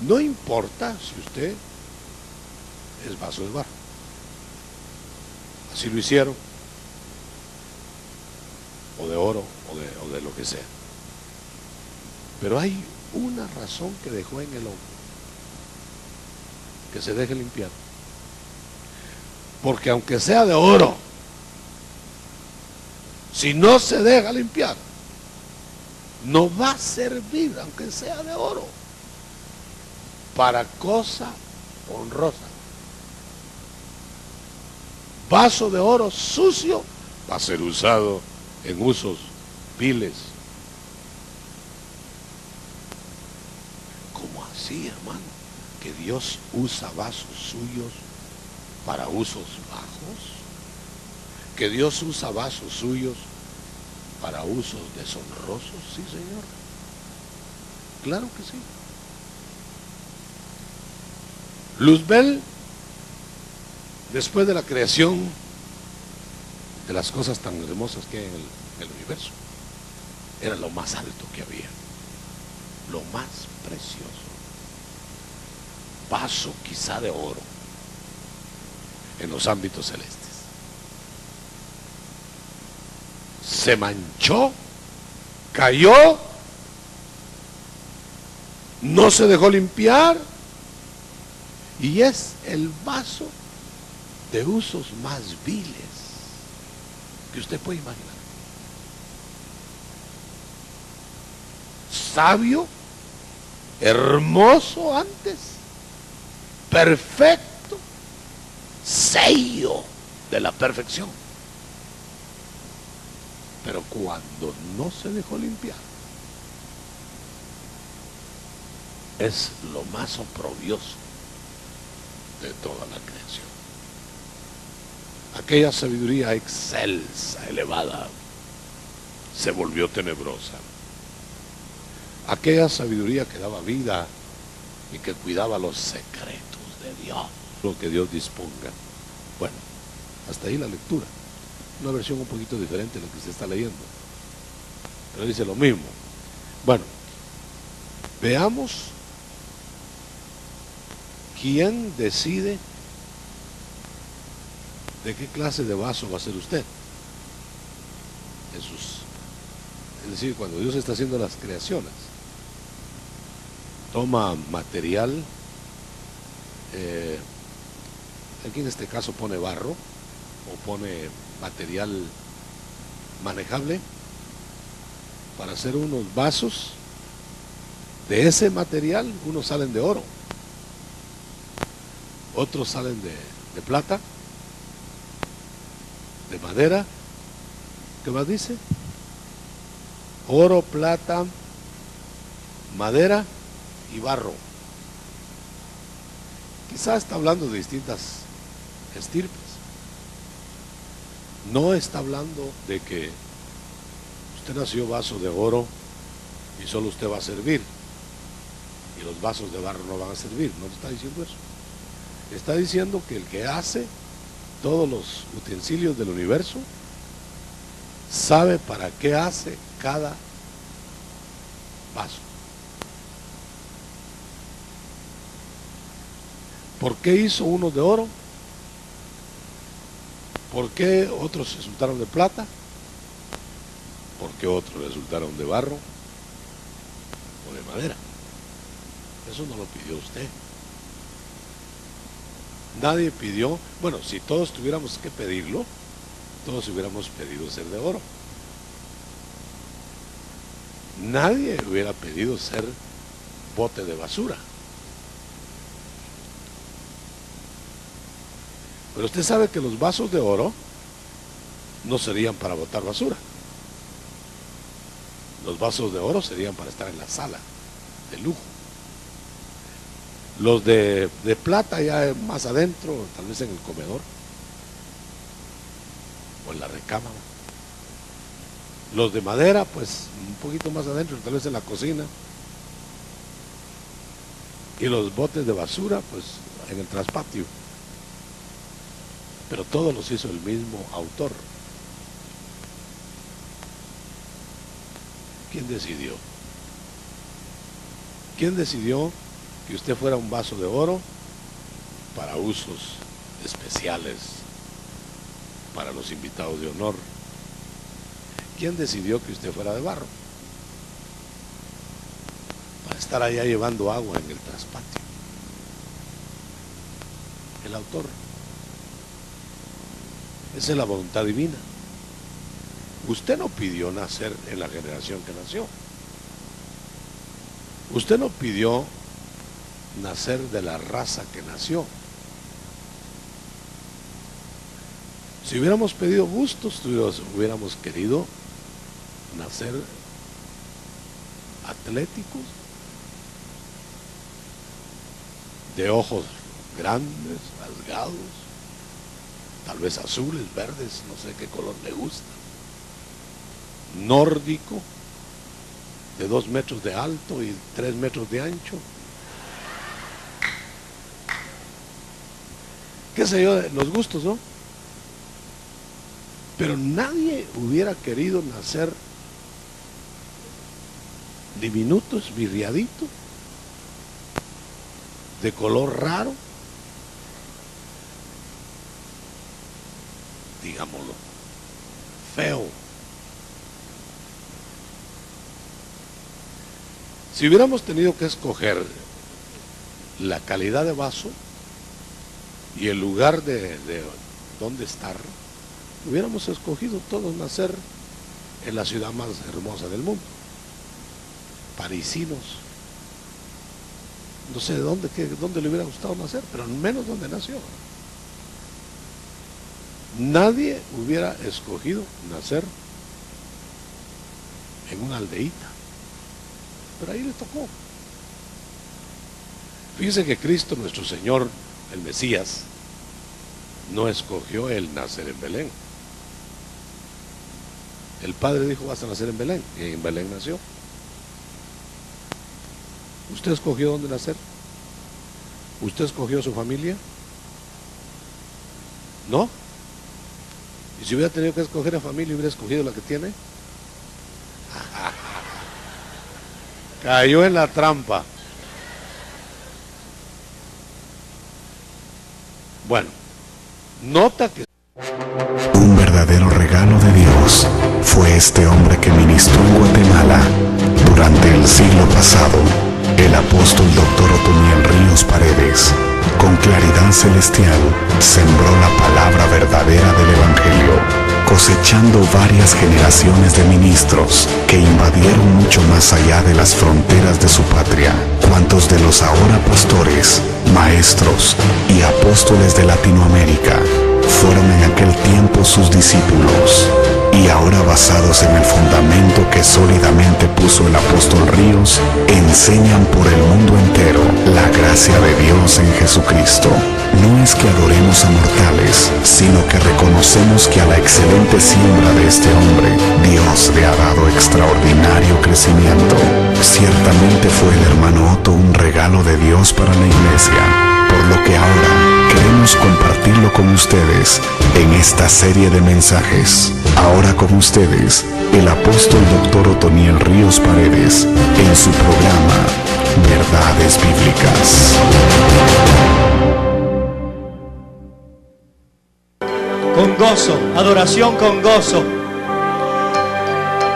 No importa si usted es vaso de barro. Así lo hicieron. O de oro, o de lo que sea. Pero hay una razón que dejó en el hombre. Que se deje limpiar. Porque aunque sea de oro, si no se deja limpiar, no va a servir, aunque sea de oro, para cosa honrosa. Vaso de oro sucio va a ser usado en usos viles. ¿Cómo así, hermano? Que Dios usa vasos suyos para usos bajos. Que Dios usa vasos suyos para usos deshonrosos. Sí, Señor. Claro que sí. Luzbel, después de la creación de las cosas tan hermosas que hay en el universo, era lo más alto que había, lo más precioso. Vaso quizá de oro en los ámbitos celestes. Se manchó, cayó, no se dejó limpiar y es el vaso de usos más viles. que usted puede imaginar. Sabio, hermoso antes, perfecto, sello de la perfección. Pero cuando no se dejó limpiar, es lo más oprobioso de toda la creación. Aquella sabiduría excelsa, elevada, se volvió tenebrosa. Aquella sabiduría que daba vida y que cuidaba los secretos de Dios, lo que Dios disponga. Bueno, hasta ahí la lectura. Una versión un poquito diferente de lo que se está leyendo, pero dice lo mismo. Bueno, veamos quién decide de qué clase de vaso va a ser usted. Es decir, cuando Dios está haciendo las creaciones, toma material, aquí en este caso pone barro o pone material manejable para hacer unos vasos. De ese material unos salen de oro, otros salen de plata, de madera. ¿Qué más dice? Oro, plata, madera y barro. Quizás está hablando de distintas estirpes. No está hablando de que usted nació vaso de oro y solo usted va a servir y los vasos de barro no van a servir. No está diciendo eso. Está diciendo que el que hace todos los utensilios del universo sabe para qué hace cada vaso. ¿Por qué hizo unos de oro? ¿Por qué otros resultaron de plata? ¿Por qué otros resultaron de barro o de madera? Eso no lo pidió usted. Nadie pidió. Bueno, si todos tuviéramos que pedirlo, todos hubiéramos pedido ser de oro. Nadie hubiera pedido ser bote de basura. Pero usted sabe que los vasos de oro no serían para botar basura. Los vasos de oro serían para estar en la sala de lujo. Los de plata ya más adentro, tal vez en el comedor o en la recámara. Los de madera, pues un poquito más adentro, tal vez en la cocina. Y los botes de basura, pues en el traspatio. Pero todos los hizo el mismo autor. ¿Quién decidió? ¿Quién decidió que usted fuera un vaso de oro para usos especiales, para los invitados de honor? ¿Quién decidió que usted fuera de barro para estar allá llevando agua en el traspatio? El autor. Esa es la voluntad divina. Usted no pidió nacer en la generación que nació. Usted no pidió nacer de la raza que nació. Si hubiéramos pedido gustos, hubiéramos querido nacer atléticos, de ojos grandes, rasgados, tal vez azules, verdes, no sé qué color le gusta, nórdico, de 2 metros de alto y 3 metros de ancho. Qué sé yo, los gustos, ¿no? Pero nadie hubiera querido nacer diminuto, esmirriadito, de color raro, digámoslo, feo. Si hubiéramos tenido que escoger la calidad de vaso y el lugar de dónde estar, hubiéramos escogido todos nacer en la ciudad más hermosa del mundo, parisinos, no sé dónde le hubiera gustado nacer, pero menos donde nació. Nadie hubiera escogido nacer en una aldeíta, pero ahí le tocó. Fíjense que Cristo, nuestro Señor, el Mesías, no escogió el nacer en Belén. El Padre dijo: vas a nacer en Belén, y en Belén nació. ¿Usted escogió dónde nacer? ¿Usted escogió su familia? ¿No? ¿Y si hubiera tenido que escoger a familia, hubiera escogido la que tiene? Cayó en la trampa. Bueno, nota que Un verdadero regalo de Dios fue este hombre que ministró en Guatemala durante el siglo pasado, el apóstol Dr. Otoniel Ríos Paredes. Con claridad celestial sembró la palabra verdadera del Evangelio, cosechando varias generaciones de ministros que invadieron mucho más allá de las fronteras de su patria. Cuantos de los ahora pastores, maestros y apóstoles de Latinoamérica fueron en aquel tiempo sus discípulos, y ahora, basados en el fundamento que sólidamente puso el apóstol Ríos, enseñan por el mundo entero la gracia de Dios en Jesucristo. No es que adoremos a mortales, sino que reconocemos que a la excelente siembra de este hombre, Dios le ha dado extraordinario crecimiento. Ciertamente fue el hermano Otto un regalo de Dios para la iglesia, por lo que ahora queremos compartirlo con ustedes en esta serie de mensajes. Ahora con ustedes, el apóstol Dr. Otoniel Ríos Paredes, en su programa Verdades Bíblicas. Con gozo, adoración con gozo.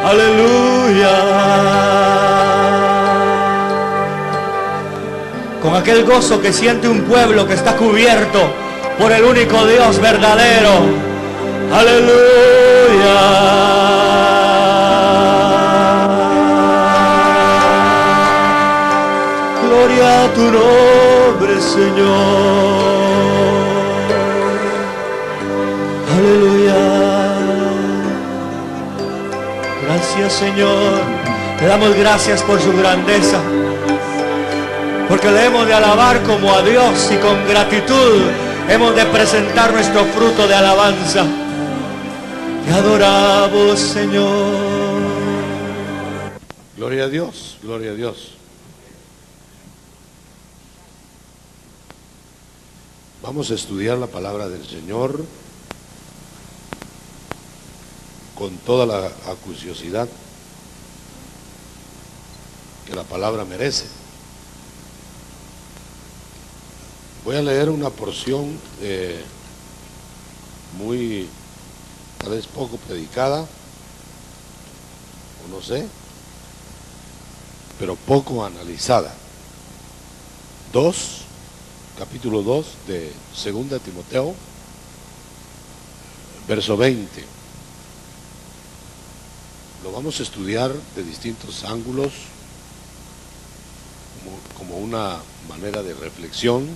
Aleluya. Con aquel gozo que siente un pueblo que está cubierto por el único Dios verdadero. Aleluya. Gloria a tu nombre, Señor. Aleluya. Gracias, Señor. Le damos gracias por su grandeza, porque le hemos de alabar como a Dios, y con gratitud hemos de presentar nuestro fruto de alabanza. Te adoramos, Señor. gloria a Dios, gloria a Dios. Vamos a estudiar la palabra del Señor con toda la acuciosidad que la palabra merece. Voy a leer una porción muy, tal vez poco predicada, o no sé, pero poco analizada. Capítulo 2 de 2 Timoteo, verso 20. Lo vamos a estudiar de distintos ángulos, como una manera de reflexión.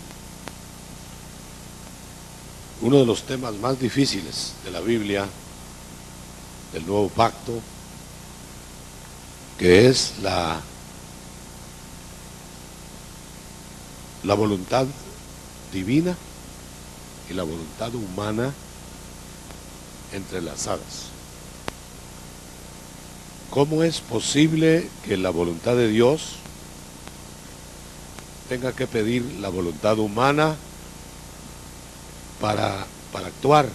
Uno de los temas más difíciles de la Biblia, del Nuevo Pacto, que es la voluntad divina y la voluntad humana entrelazadas. ¿Cómo es posible que la voluntad de Dios tenga que pedir la voluntad humana para actuar?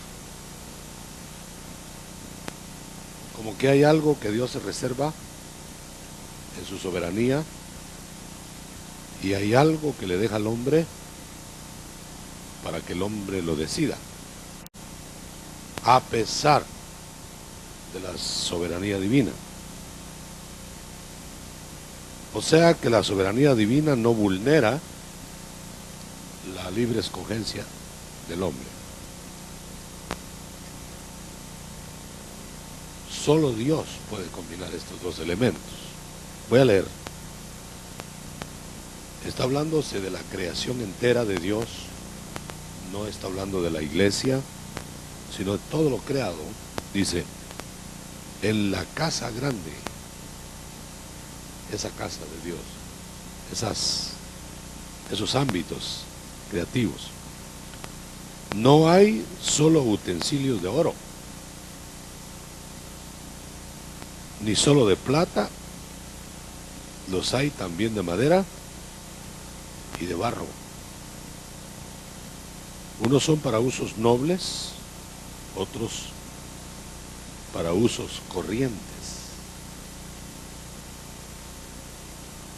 Como que hay algo que Dios se reserva en su soberanía, y hay algo que le deja al hombre para que el hombre lo decida, a pesar de la soberanía divina. O sea que la soberanía divina no vulnera la libre escogencia del hombre. Solo Dios puede combinar estos dos elementos. Voy a leer. Está hablándose de la creación entera de Dios. No está hablando de la iglesia, sino de todo lo creado. Dice, en la casa grande, esa casa de Dios, esos ámbitos creativos, no hay solo utensilios de oro, ni solo de plata, los hay también de madera y de barro. Unos son para usos nobles, otros para usos corrientes.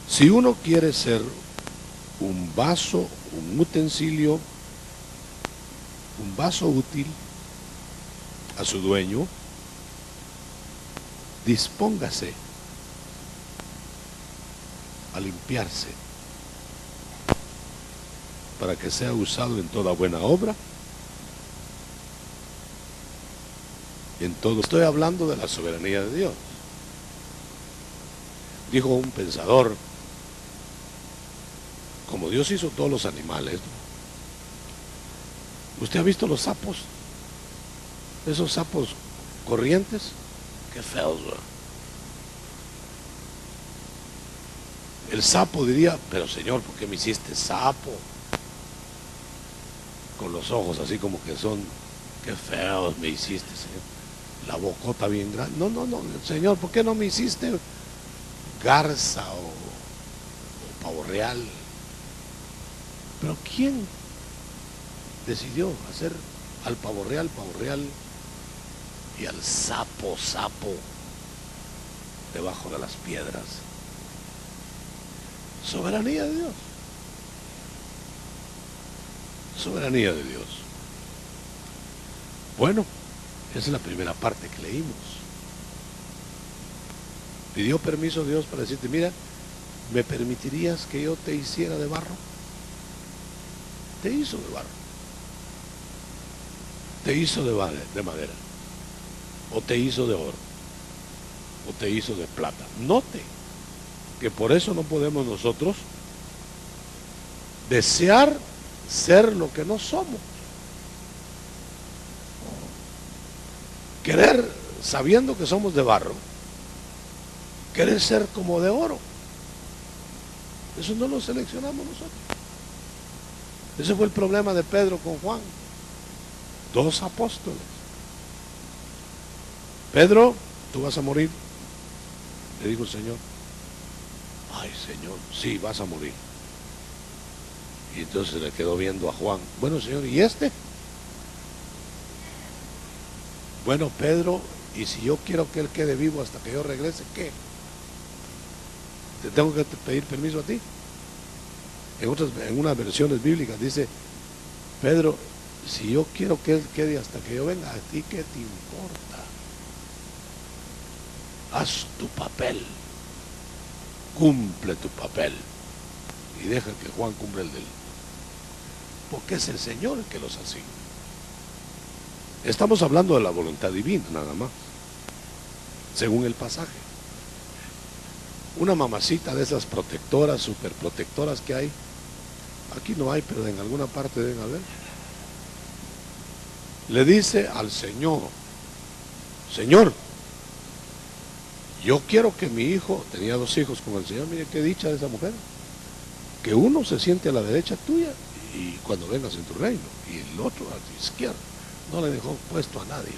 Si uno quiere ser un vaso, un utensilio, un vaso útil a su dueño, dispóngase a limpiarse para que sea usado en toda buena obra. En todo. Estoy hablando de la soberanía de Dios. Dijo un pensador, como Dios hizo todos los animales, ¿usted ha visto los sapos? Esos sapos corrientes, qué feos, ¿verdad? El sapo diría, pero Señor, ¿por qué me hiciste sapo? Con los ojos así como que son, qué feos me hiciste, Señor. La bocota bien grande. No, Señor, ¿por qué no me hiciste garza o pavo real? Pero ¿quién decidió hacer al pavo real y al sapo debajo de las piedras? Soberanía de Dios. Soberanía de Dios. Bueno, esa es la primera parte que leímos. Pidió permiso a Dios para decirte, mira, ¿me permitirías que yo te hiciera de barro? Te hizo de barro. Te hizo de madera. O te hizo de oro. O te hizo de plata. Note que por eso no podemos nosotros desear ser lo que no somos. Querer, sabiendo que somos de barro, querer ser como de oro. Eso no lo seleccionamos nosotros. Ese fue el problema de Pedro con Juan. Dos apóstoles. Pedro, tú vas a morir, le dijo el Señor. Ay, Señor, sí, vas a morir. Y entonces le quedó viendo a Juan. Bueno, Señor, ¿y este? Bueno, Pedro, y si yo quiero que él quede vivo hasta que yo regrese, ¿qué? ¿Te tengo que pedir permiso a ti? En unas versiones bíblicas dice, Pedro, si yo quiero que él quede hasta que yo venga, ¿a ti qué te importa? Haz tu papel, cumple tu papel y deja que Juan cumpla el de él, porque es el Señor el que los asigna. Estamos hablando de la voluntad divina nada más, según el pasaje. Una mamacita de esas protectoras, superprotectoras que hay, aquí no hay, pero en alguna parte deben haber, le dice al Señor, Señor, yo quiero que mi hijo, tenía 2 hijos con el Señor, mire qué dicha de esa mujer, que uno se siente a la derecha tuya y cuando vengas en tu reino, y el otro a tu izquierda. No le dejó puesto a nadie.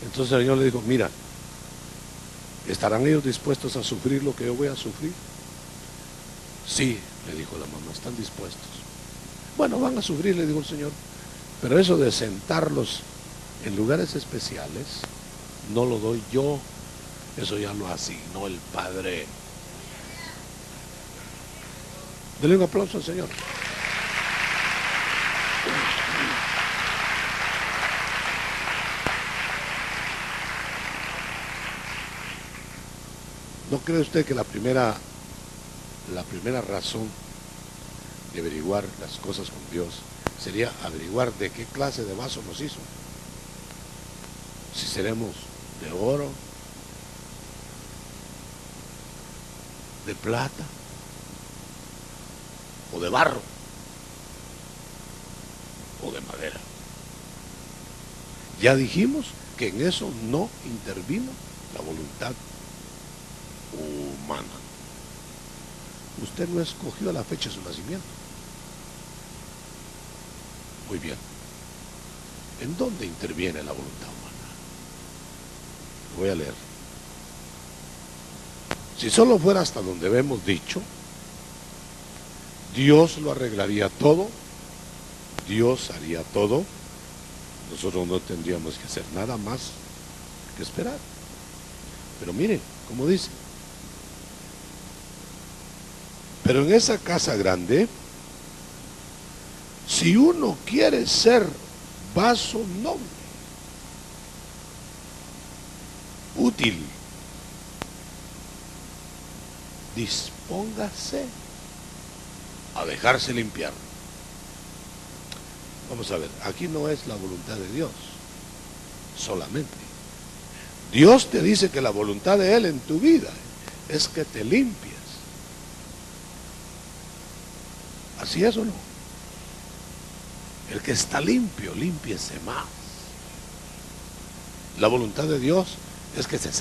Entonces el Señor le dijo, mira, ¿estarán ellos dispuestos a sufrir lo que yo voy a sufrir? Sí, le dijo la mamá, están dispuestos. Bueno, van a sufrir, le dijo el Señor, pero eso de sentarlos en lugares especiales, no lo doy yo, eso ya lo asignó el Padre. Denle un aplauso al Señor. ¿No cree usted que la primera razón de averiguar las cosas con Dios sería averiguar de qué clase de vaso nos hizo? Si seremos de oro, de plata o de barro o de madera. Ya dijimos que en eso no intervino la voluntad humana. Usted no escogió la fecha de su nacimiento. Muy bien. ¿En dónde interviene la voluntad humana? Voy a leer. Si solo fuera hasta donde hemos dicho, Dios lo arreglaría todo, Dios haría todo, nosotros no tendríamos que hacer nada más que esperar. Pero mire, como dice, pero en esa casa grande, si uno quiere ser vaso noble, útil, dispóngase a dejarse limpiar. Vamos a ver, aquí no es la voluntad de Dios solamente. Dios te dice que la voluntad de Él en tu vida es que te limpies. ¿Así es o no? El que está limpio, límpiese más. La voluntad de Dios es que se